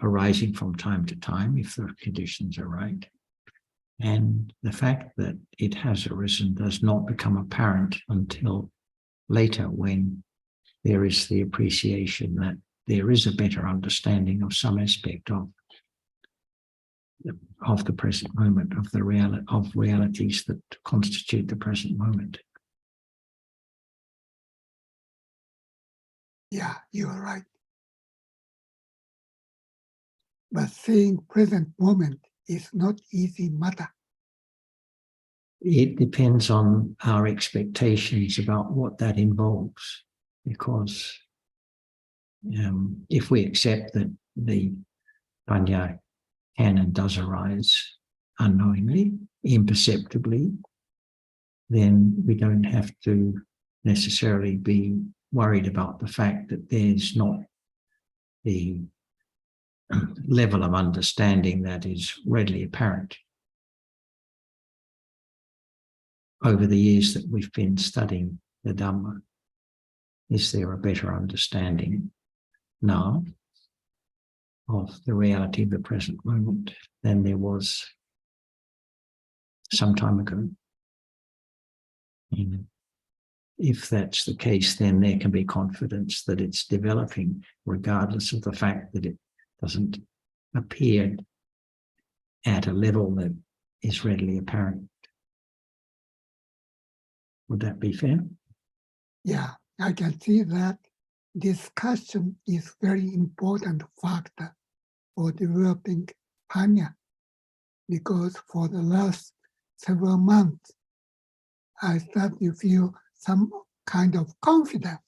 arising from time to time if the conditions are right. And the fact that it has arisen does not become apparent until later, when there is the appreciation that there is a better understanding of some aspect of the present moment, of the realities that constitute the present moment. Yeah, you are right. But seeing present moment is not easy matter. It depends on our expectations about what that involves, because if we accept that the panya can and does arise unknowingly, imperceptibly, then we don't have to necessarily be worried about the fact that there's not the level of understanding that is readily apparent. Over the years that we've been studying the Dhamma, is there a better understanding now of the reality of the present moment than there was some time ago? And if that's the case, then there can be confidence that it's developing, regardless of the fact that it doesn't appear at a level that is readily apparent. Would that be fair? Yeah, I can see that discussion is very important factor for developing panya, because for the last several months, I start to feel some kind of confidence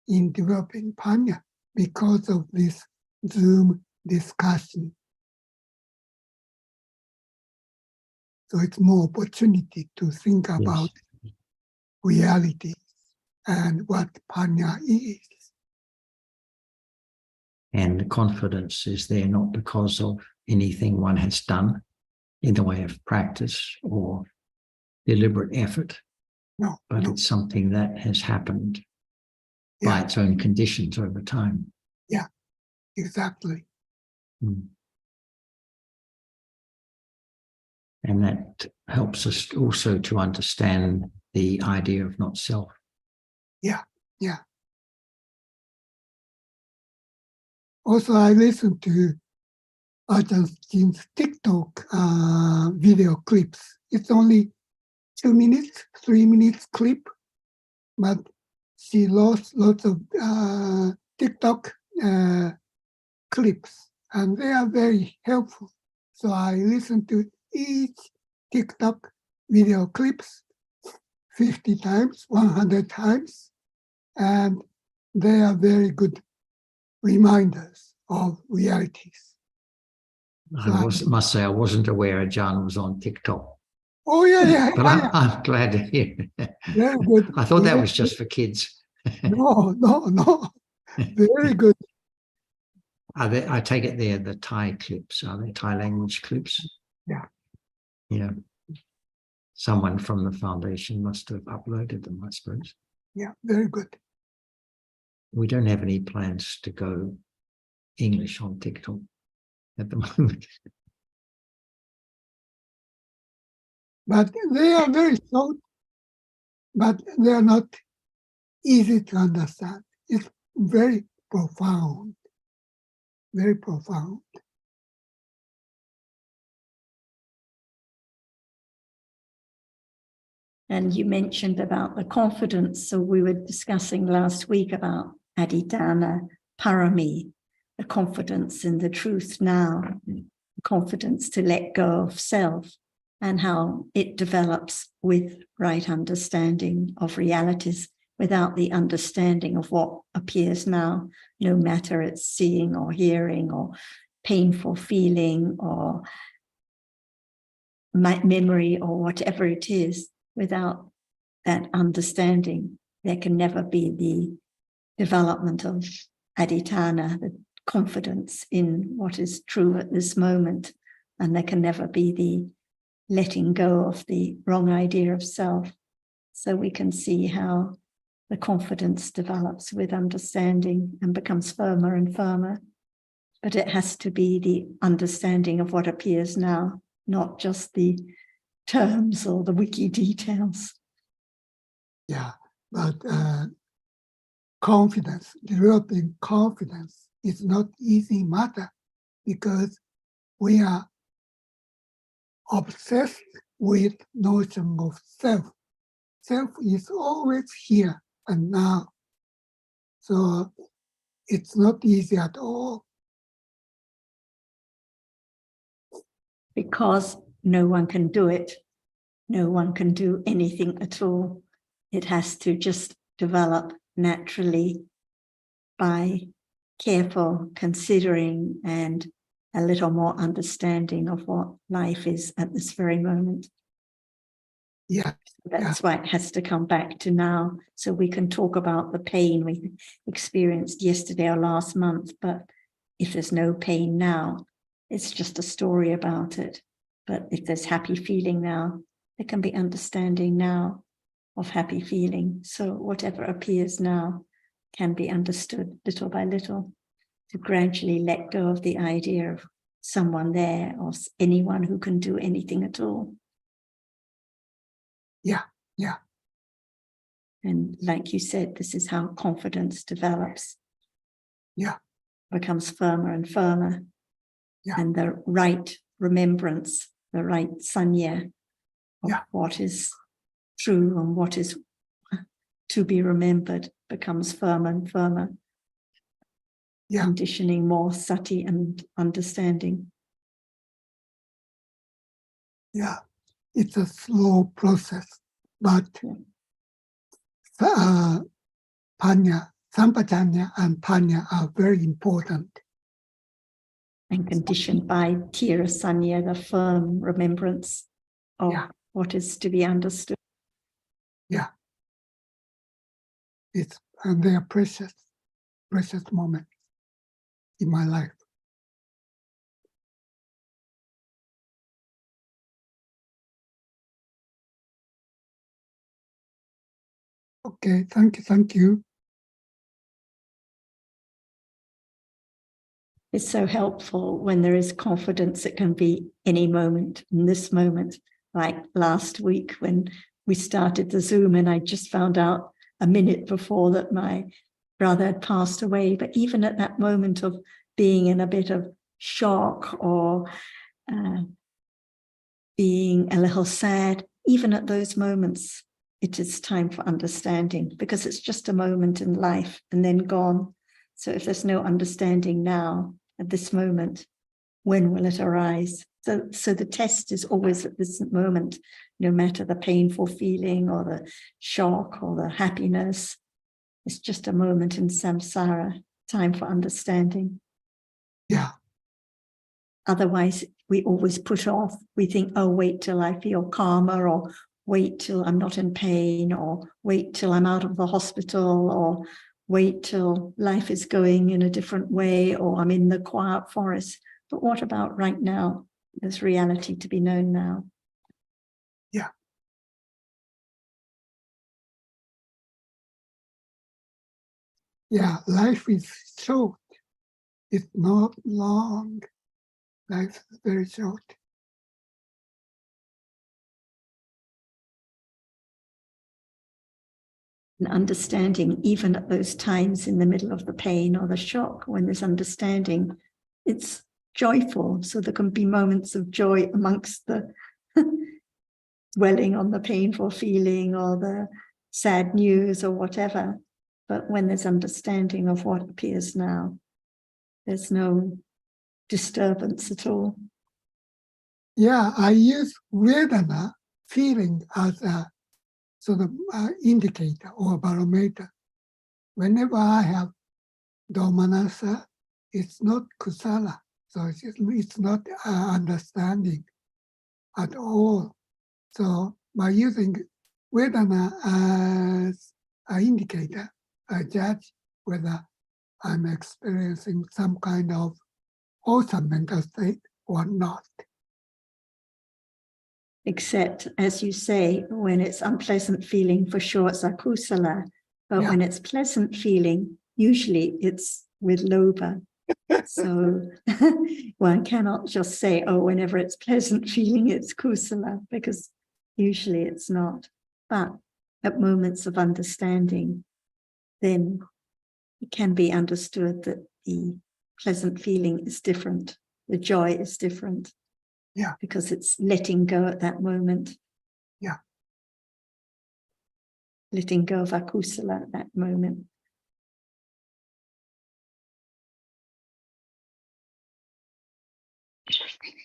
in developing panya because of this Zoom discussion. So it's more opportunity to think about reality and what panya is. And the confidence is there not because of anything one has done in the way of practice or deliberate effort, but it's something that has happened by its own conditions over time. Yeah, exactly. And that helps us also to understand the idea of not self. Yeah, yeah. Also, I listened to Ajahn Jin's TikTok video clips. It's only 2 minutes, 3 minutes clip, but she lost lots of TikTok clips, and they are very helpful. So I listen to each TikTok video clips 50 times, 100 times, and they are very good reminders of realities. I must say I wasn't aware Ajahn was on TikTok. Oh, yeah. But I'm glad to hear. Very good. I thought that was just for kids. No. Very good. I take it they're the Thai clips, are they Thai language clips? Yeah. Yeah. Someone from the foundation must have uploaded them, I suppose. Yeah, very good. We don't have any plans to go English on TikTok at the moment. But they are very short, but they are not easy to understand. It's very profound, very profound. And you mentioned about the confidence. So we were discussing last week about Adhidana Parami, the confidence in the truth now, the confidence to let go of self, and how it develops with right understanding of realities. without the understanding of what appears now, no matter it's seeing or hearing or painful feeling or memory or whatever it is. Without that understanding, there can never be the development of adhitthana, the confidence in what is true at this moment. And there can never be the letting go of the wrong idea of self. So we can see how the confidence develops with understanding and becomes firmer and firmer. But it has to be the understanding of what appears now, not just the terms or the wiki details. Yeah, but confidence, developing confidence is not easy matter because we are obsessed with notion of self. Self is always here and now. So it's not easy at all. Because no one can do it. No one can do anything at all. It has to just develop naturally by careful considering and a little more understanding of what life is at this very moment. Yeah. That's why it has to come back to now, so we can talk about the pain we experienced yesterday or last month. But if there's no pain now, it's just a story about it. But if there's happy feeling now, there can be understanding now of happy feeling. So whatever appears now can be understood little by little, to gradually let go of the idea of someone there or anyone who can do anything at all. Yeah, yeah. And like you said, this is how confidence develops. Yeah. Becomes firmer and firmer. Yeah. And the right remembrance, the right sanya of Yeah. what is true and what is to be remembered becomes firmer and firmer. Yeah. Conditioning more sati and understanding. Yeah, it's a slow process, but panya, sampajanya and panya are very important. And conditioned by tira sanya, the firm remembrance of what is to be understood. Yeah. And they are precious, precious moments in my life. Okay, thank you. It's so helpful when there is confidence. It can be any moment. In this moment, like last week when we started the Zoom and I just found out a minute before that my brother had passed away. But even at that moment of being in a bit of shock or being a little sad, even at those moments, it is time for understanding, because it's just a moment in life and then gone. So if there's no understanding now, at this moment, when will it arise? So the test is always at this moment, no matter the painful feeling or the shock or the happiness. It's just a moment in samsara, time for understanding. Yeah. Otherwise, we always put off. We think, oh, wait till I feel calmer, or wait till I'm not in pain, or wait till I'm out of the hospital, or wait till life is going in a different way, or I'm in the quiet forest. But what about right now? There's reality to be known now. Yeah. Yeah, life is short. It's not long. Life is very short. And understanding, even at those times in the middle of the pain or the shock, when there's understanding, it's joyful. So there can be moments of joy amongst the dwelling on the painful feeling or the sad news or whatever. But when there's understanding of what appears now, there's no disturbance at all. Yeah, I use Vedana, feeling, as a sort of indicator or barometer. Whenever I have domanassa, it's not kusala, so it's not understanding at all. So by using Vedana as an indicator, I judge whether I'm experiencing some kind of wholesome mental state or not. Except, as you say, when it's unpleasant feeling, for sure it's akusala. But Yeah. when it's pleasant feeling, usually it's with lobha. So one cannot just say, oh, whenever it's pleasant feeling, it's kusala, because usually it's not. But at moments of understanding, then it can be understood that the pleasant feeling is different. The joy is different. Yeah. Because it's letting go at that moment. Yeah. Letting go of akusala at that moment.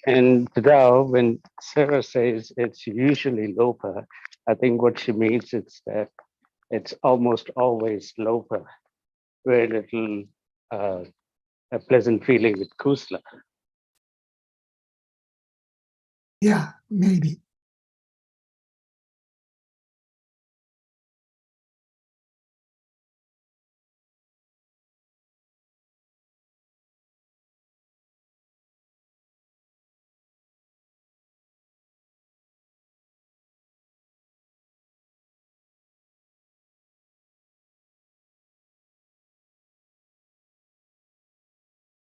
And now, when Sarah says it's usually lopa, I think what she means is that it's almost always lopa, very little a pleasant feeling with kusala. Yeah, maybe.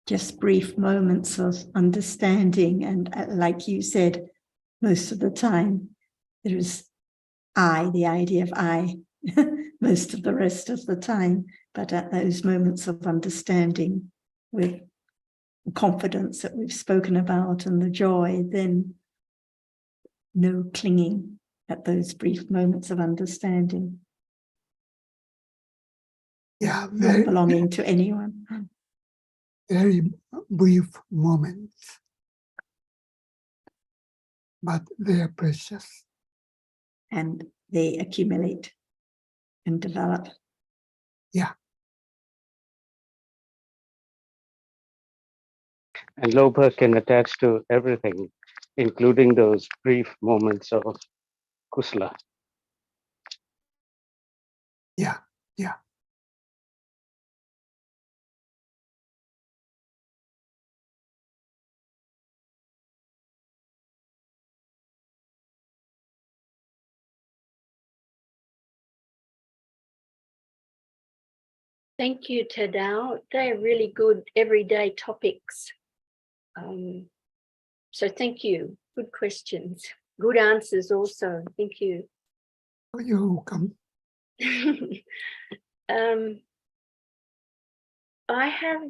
Just brief moments of understanding. And like you said, most of the time, there is I, the idea of I, most of the rest of the time. But at those moments of understanding with confidence that we've spoken about and the joy, then no clinging at those brief moments of understanding. Yeah, Not belonging to anyone. very brief moments, but they are precious. And they accumulate and develop. Yeah. And lopa can attach to everything, including those brief moments of kusala. Yeah, yeah. Thank you, Tadao. They're really good everyday topics. So thank you. Good questions. Good answers also. Thank you. You're welcome. I have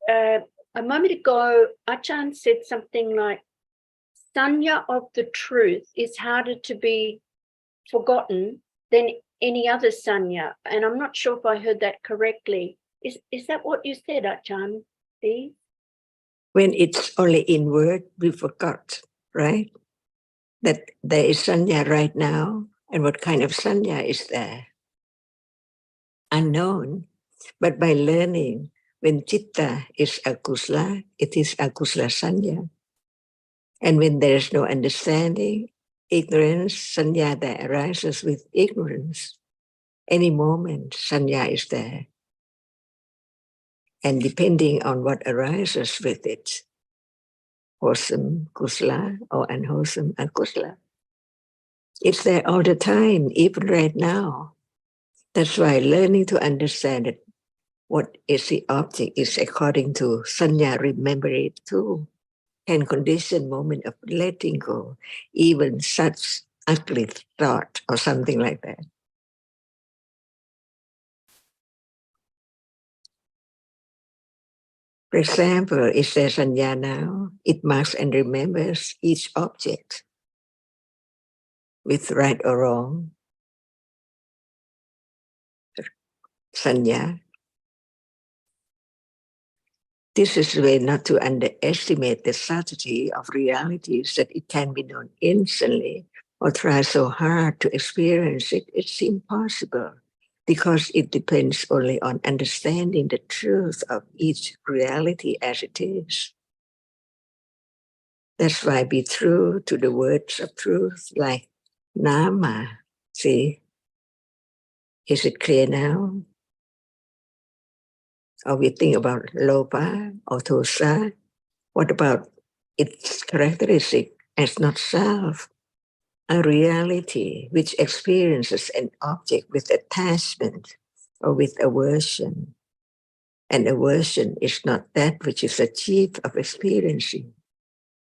a moment ago, Achan said something like, Sanya of the truth is harder to be forgotten than any other sanya. And I'm not sure if I heard that correctly. Is that what you said, Achan? When it's only in word, we forgot, right? That there is sanya right now, and what kind of sanya is there? Unknown. But by learning, when chitta is akusla, it is akusla sanya. And when there is no understanding, ignorance, sanya that arises with ignorance, any moment, sanya is there. And depending on what arises with it, wholesome kusala or unwholesome akusala, it's there all the time, even right now. That's why learning to understand it, what is the object is according to sanya, remember it too, can condition moment of letting go, even such ugly thought or something like that. For example, is there sanya now? It marks and remembers each object with right or wrong. Sanya. This is the way not to underestimate the subtlety of realities, that it can be known instantly or try so hard to experience it, it's impossible because it depends only on understanding the truth of each reality as it is. That's why be true to the words of truth like Dhamma. See, is it clear now? Or we think about Lopa or Tosa. What about its characteristic as not self? A reality which experiences an object with attachment or with aversion. And aversion is not that which is the chief of experiencing.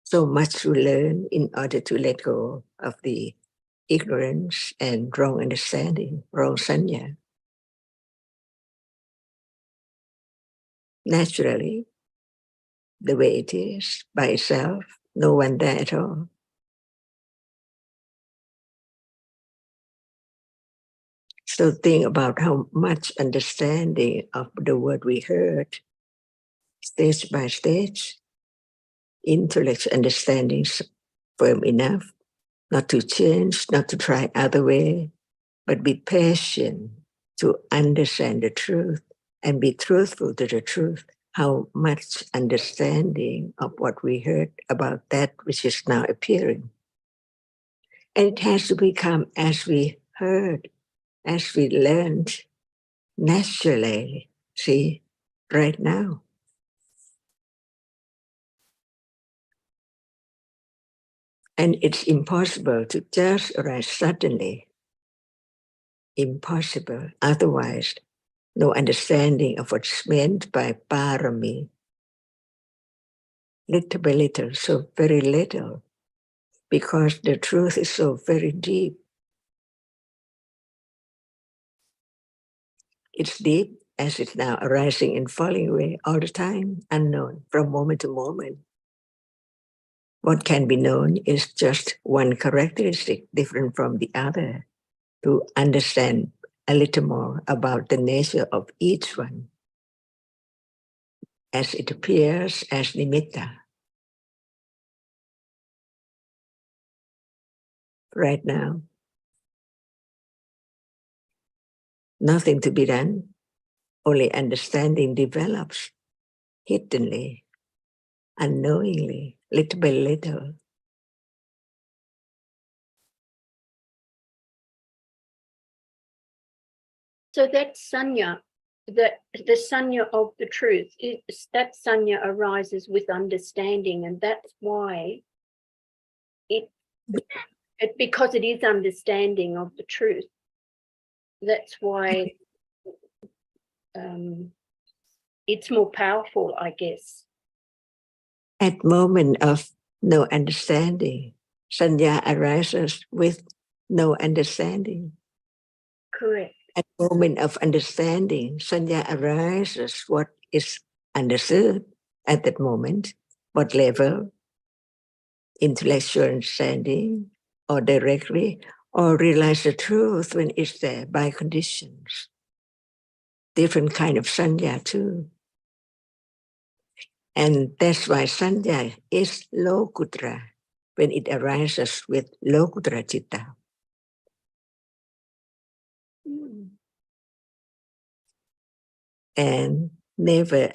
So much to learn in order to let go of the ignorance and wrong understanding, wrong sanya. Naturally, the way it is, by itself, no one there at all. So think about how much understanding of the word we heard, stage by stage, intellect understandings firm enough, not to change, not to try other way, but be patient to understand the truth and be truthful to the truth. How much understanding of what we heard about that which is now appearing. And it has to become as we heard, as we learned naturally, see, right now. And it's impossible to just arise suddenly. Impossible. Otherwise, no understanding of what's meant by parami. Little by little, so very little, because the truth is so very deep. It's deep as it's now arising and falling away all the time, unknown, from moment to moment. What can be known is just one characteristic different from the other. To understand a little more about the nature of each one as it appears as nimitta. Right now, nothing to be done, only understanding develops hiddenly, unknowingly, little by little. So that sanya, the sanya of the truth, that sanya arises with understanding, and that's why it because it is understanding of the truth. That's why it's more powerful, I guess. At moment of no understanding, sanya arises with no understanding. Correct. At moment of understanding, sanya arises what is understood at that moment, what level, intellectual understanding, or directly, or realize the truth when it's there by conditions. Different kind of sanya too. And that's why sanya is lokutra when it arises with lokutra citta. And never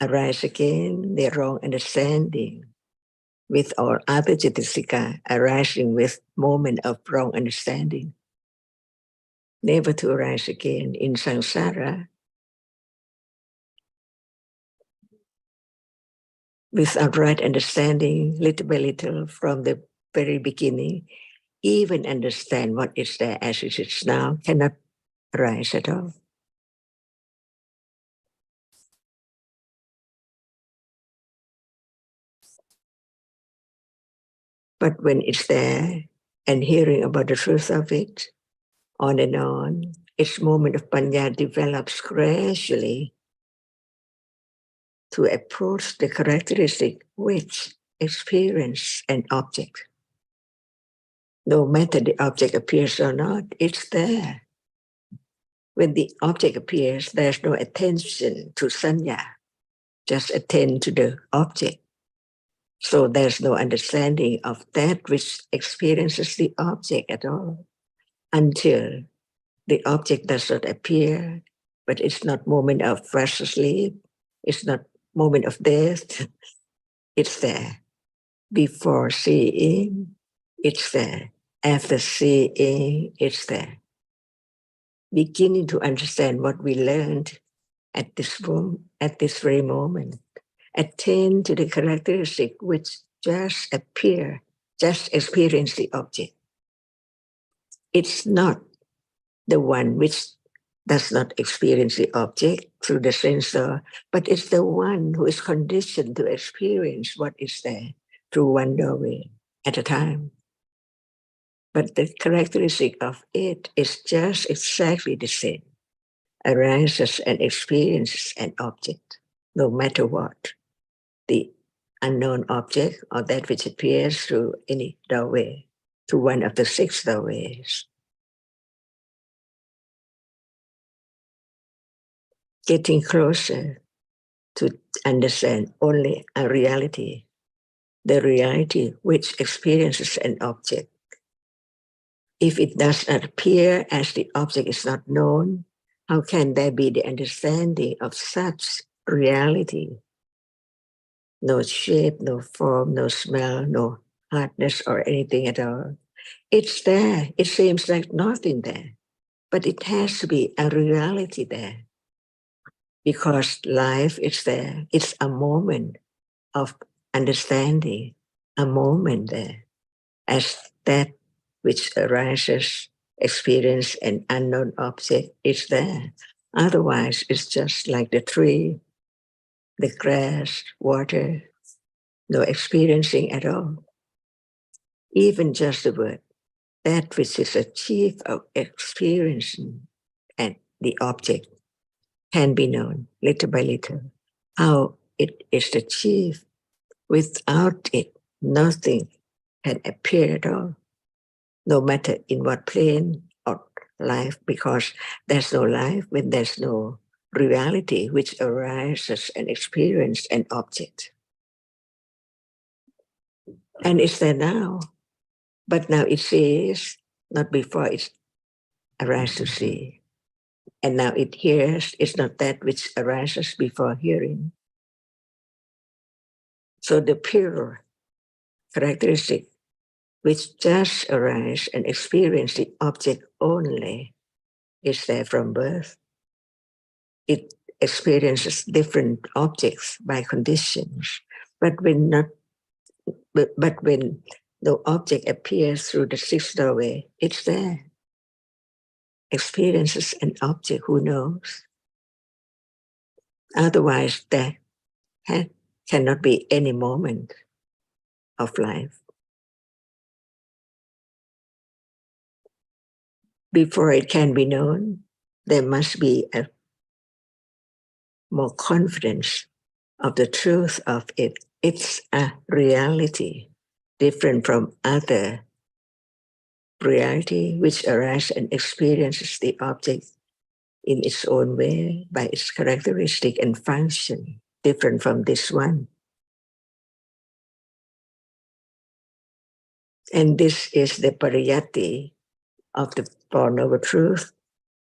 arise again the wrong understanding with our other citasika arising with moment of wrong understanding. Never to arise again in samsara without right understanding, little by little from the very beginning, even understand what is there as it is now, cannot arise at all. But when it's there and hearing about the truth of it, on and on, its moment of panya develops gradually to approach the characteristic which experience an object. No matter the object appears or not, it's there. When the object appears, there's no attention to sanya. Just attend to the object. So there's no understanding of that which experiences the object at all until the object does not appear, but it's not moment of rest or sleep. It's not moment of death. It's there. Before seeing, it's there. After seeing, it's there. Beginning to understand what we learned at this very moment. Attend to the characteristic which just appear, just experience the object. It's not the one which does not experience the object through the sensor, but it's the one who is conditioned to experience what is there through one doorway at a time. But the characteristic of it is just exactly the same, arises and experiences an object, no matter what. The unknown object or that which appears through any doorway, through one of the 6 doorways. Getting closer to understand only a reality, the reality which experiences an object. If it does not appear as the object is not known, how can there be the understanding of such reality? No shape, no form, no smell, no hardness or anything at all. It's there. It seems like nothing there, but it has to be a reality there. Because life is there. It's a moment of understanding, a moment there, as that which arises, experience an unknown object is there. Otherwise, it's just like the tree, the grass, water, no experiencing at all. Even just the word, that which is achieved of experiencing and the object can be known little by little. How it is achieved. Without it, nothing can appear at all, no matter in what plane or life, because there's no life when there's no reality which arises and experiences an object. And it's there now, but now it sees, not before it arises to see. And now it hears, it's not that which arises before hearing. So the pure characteristic which just arise and experience the object only is there from birth. It experiences different objects by conditions, but when the object appears through the 6th doorway, it's there. Experiences an object, who knows? Otherwise, there cannot be any moment of life. Before it can be known, there must be a more confidence of the truth of it. It's a reality different from other reality which arises and experiences the object in its own way by its characteristic and function, different from this one. And this is the pariyatti of the Four Noble Truth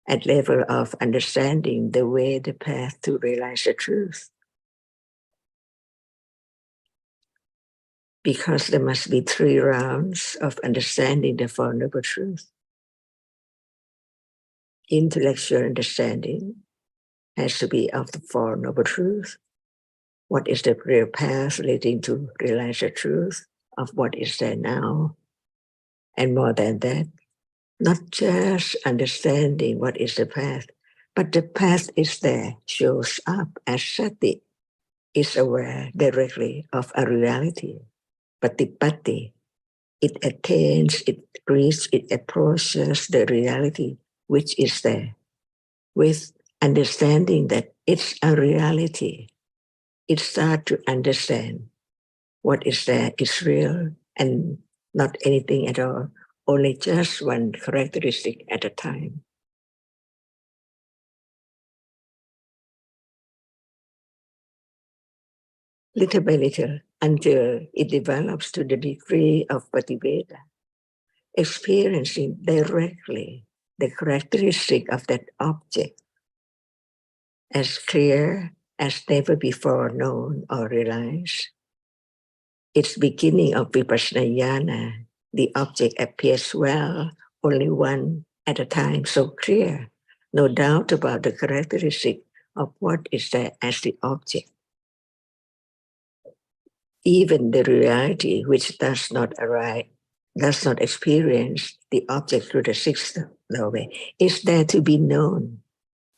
at level of understanding the way, the path to realize the truth. Because there must be 3 rounds of understanding the Four Noble Truth. Intellectual understanding has to be of the Four Noble Truth. What is the real path leading to realize the truth of what is there now? And more than that, not just understanding what is the path, but the path is there, shows up as sati, is aware directly of a reality. Patipatti, it attains, it reaches, it approaches the reality which is there with understanding that it's a reality. It starts to understand what is there is real and not anything at all, only just one characteristic at a time. little by little, until it develops to the degree of Pativeda, experiencing directly the characteristic of that object as clear as never before known or realized. Its beginning of Vipassana Jnana, the object appears well, only one at a time, so clear, no doubt about the characteristic of what is there as the object. Even the reality which does not arise, does not experience the object through the sixth way, is there to be known.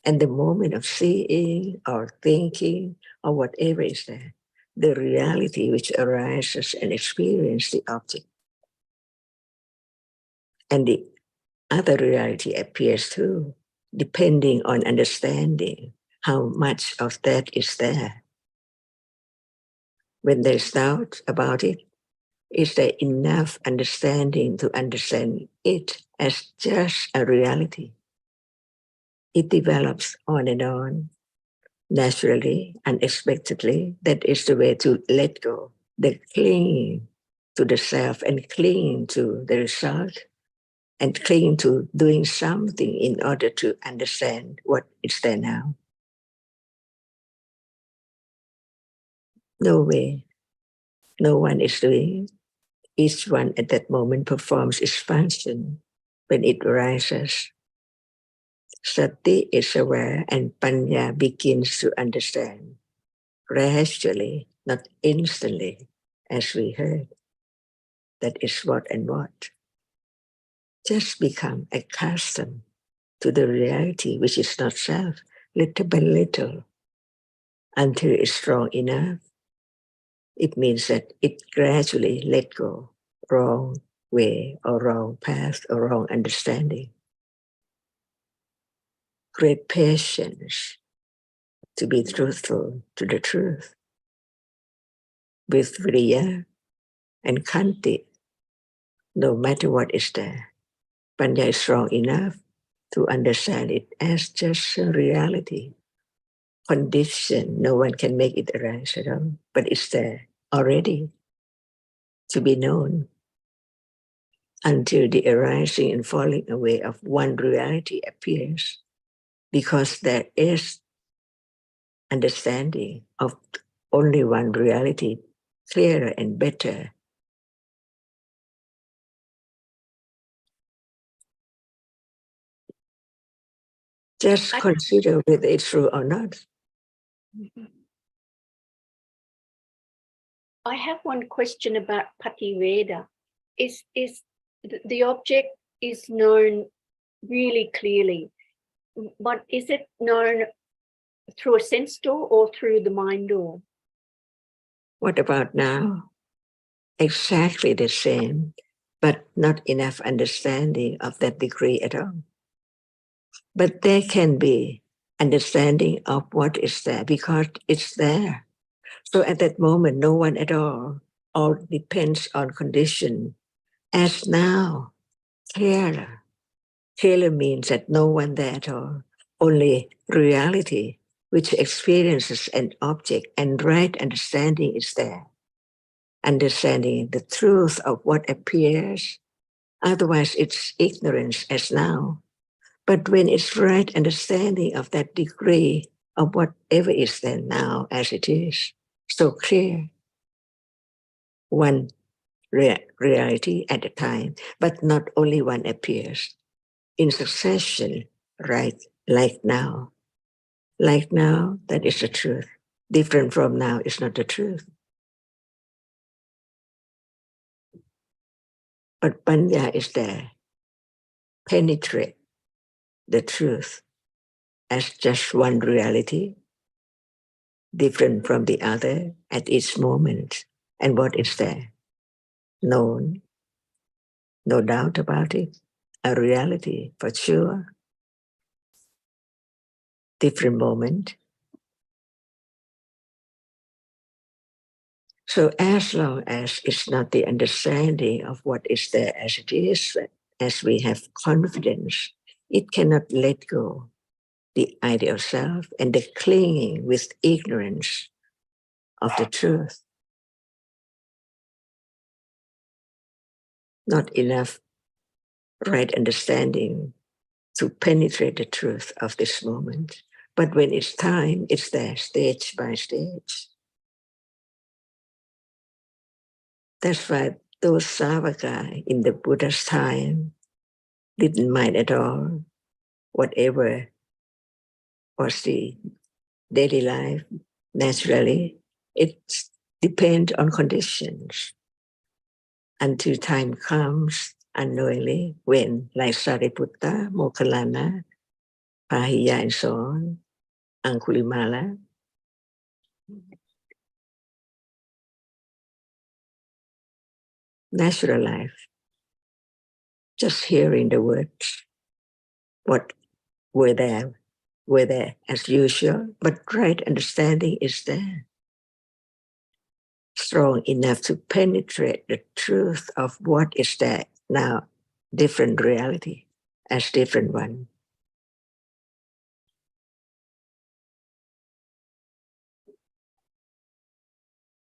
And the moment of seeing or thinking or whatever is there, the reality which arises and experiences the object. And the other reality appears too, depending on understanding how much of that is there. When there's doubt about it, is there enough understanding to understand it as just a reality? It develops on and on, naturally, unexpectedly. That is the way to let go, the clinging to the self and clinging to the result and clinging to doing something in order to understand what is there now. No way. No one is doing it. Each one at that moment performs its function when it arises. Sati is aware and Panya begins to understand gradually, not instantly, as we heard. That is what and what. Just become accustomed to the reality which is not self, little by little, until it's strong enough. It means that it gradually let go wrong way or wrong path or wrong understanding. Great patience to be truthful to the truth. With Vriya and Khanti, no matter what is there, Panya is strong enough to understand it as just a reality. Condition, no one can make it arise at all, but it's there already to be known until the arising and falling away of one reality appears, because there is understanding of only one reality, clearer and better. Just consider whether it's true or not. I have one question about Pativeda. Is the object is known really clearly, but is it known through a sense door or through the mind door? What about now? Exactly the same, but not enough understanding of that degree at all. But there can be understanding of what is there because it's there. So at that moment, no one at all depends on condition. As now, clearer. Clearer means that no one there at all, only reality, which experiences an object and right understanding is there. Understanding the truth of what appears. Otherwise, it's ignorance as now. But when it's right understanding of that degree of whatever is there now as it is, so clear, one reality at a time, but not only one appears in succession, right? Like now. Like now, that is the truth. Different from now is not the truth. But Panya is there, penetrate the truth as just one reality, different from the other at each moment. And what is there? Known, no doubt about it, a reality for sure. Different moment. So as long as it's not the understanding of what is there as it is, as we have confidence, it cannot let go the idea of self and the clinging with ignorance of the truth. Not enough right understanding to penetrate the truth of this moment. But when it's time, it's there, stage by stage. That's why those Savaka in the Buddha's time didn't mind at all whatever was the daily life. Naturally, it depends on conditions until time comes unknowingly when, like Sariputta, Mokkhalana, Pahiya, and so on, Angulimala, natural life, just hearing the words, what were there as usual, but right understanding is there. Strong enough to penetrate the truth of what is there now, different reality as different one.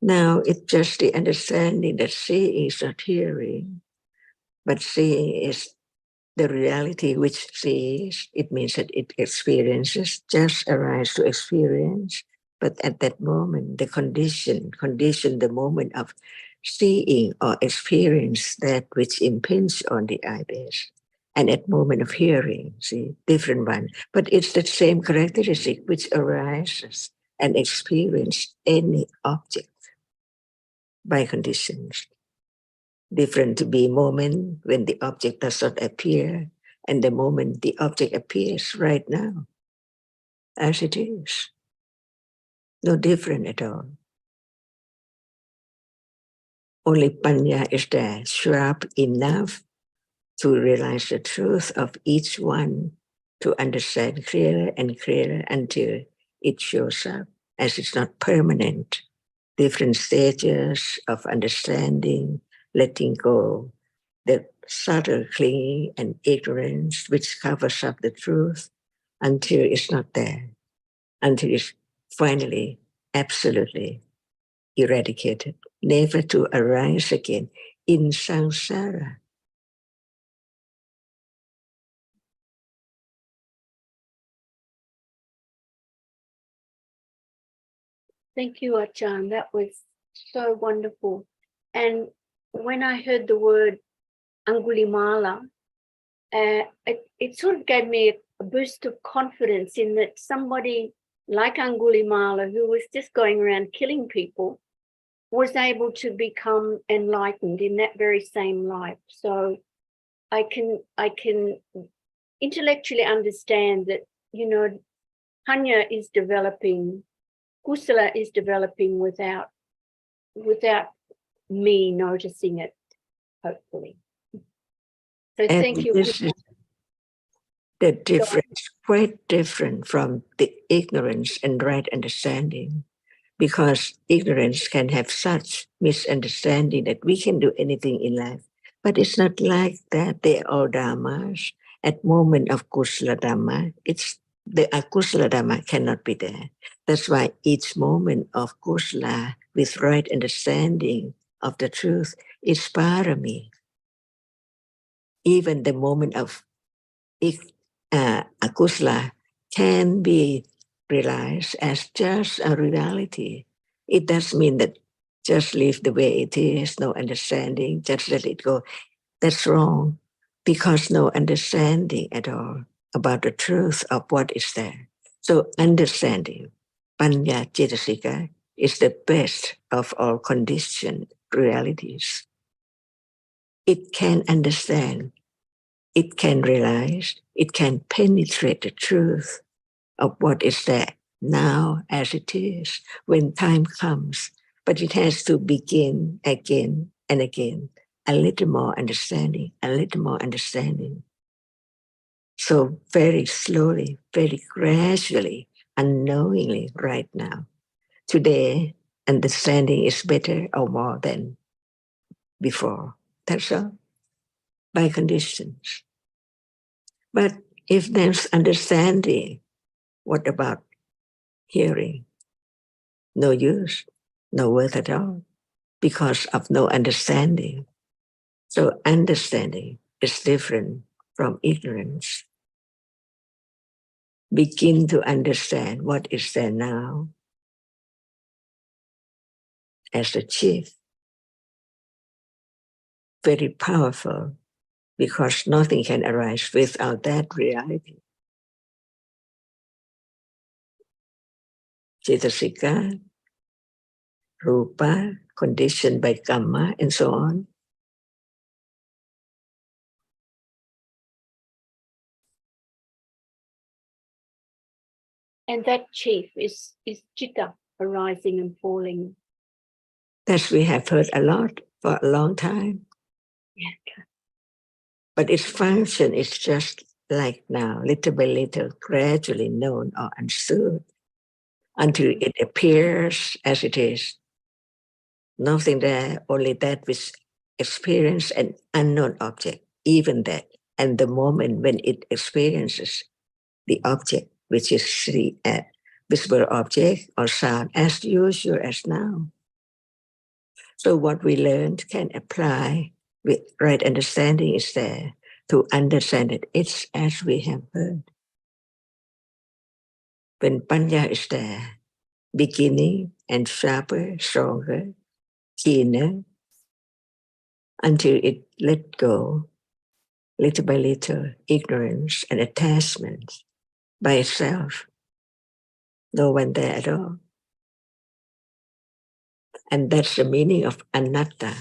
Now it's just the understanding that seeing is not hearing, but seeing is the reality which sees. It means that it experiences, just arise to experience. But at that moment, the condition, the moment of seeing or experience that which impinges on the eye base. And at moment of hearing, see, different one. But it's the same characteristic which arises and experience any object by conditions. Different to be moment when the object does not appear and the moment the object appears right now as it is. No different at all. Only Panya is there, sharp enough to realize the truth of each one, to understand clearer and clearer until it shows up, as it's not permanent. Different stages of understanding, letting go, the subtle clinging and ignorance which covers up the truth until it's not there, until it's finally absolutely eradicated, never to arise again in samsara. Thank you, Achan. That was so wonderful. And when I heard the word Angulimala, it sort of gave me a boost of confidence in that somebody like Angulimala, who was just going around killing people, was able to become enlightened in that very same life. So I can intellectually understand that, you know, Panya is developing, Kusala is developing without me noticing it, hopefully. So And thank you. this is the difference, quite different from the ignorance and right understanding, because ignorance can have such misunderstanding that we can do anything in life. But it's not like that. They're all dhammas. At moment of kusala dhamma, it's the akusala dhamma cannot be there. That's why each moment of kusala with right understanding of the truth is parami. Even the moment of akusala can be realized as just a reality. It does mean that just leave the way it is, no understanding, just let it go. That's wrong, because no understanding at all about the truth of what is there. So understanding, Panya Cetasika, is the best of all conditioned realities. It can understand, it can realize, it can penetrate the truth of what is there now as it is when time comes. But it has to begin again and again. A little more understanding, a little more understanding. So very slowly, very gradually, unknowingly right now. Today, understanding is better or more than before. That's all. By conditions. But if there's understanding, what about hearing? No use. no worth at all because of no understanding. So understanding is different from ignorance. Begin to understand what is there now as a chief. Very powerful because nothing can arise without that reality. Cetasika, rupa, conditioned by karma, and so on. And that chief is chitta arising and falling. That we have heard a lot for a long time. Yeah. But its function is just like now, little by little, gradually known or understood until it appears as it is. Nothing there, only that which experience an unknown object, even that. And the moment when it experiences the object, which is the visible object or sound, as usual as now. So what we learned can apply with right understanding is there to understand that it's as we have heard. When Panya is there, beginning and sharper, stronger, keener, until it let go, little by little, ignorance and attachment by itself. No one there at all. And that's the meaning of anatta.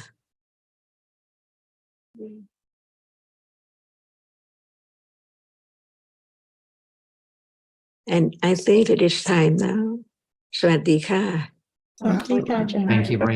And I think it is time now. Swadika. Thank you, Ajahn. Thank you very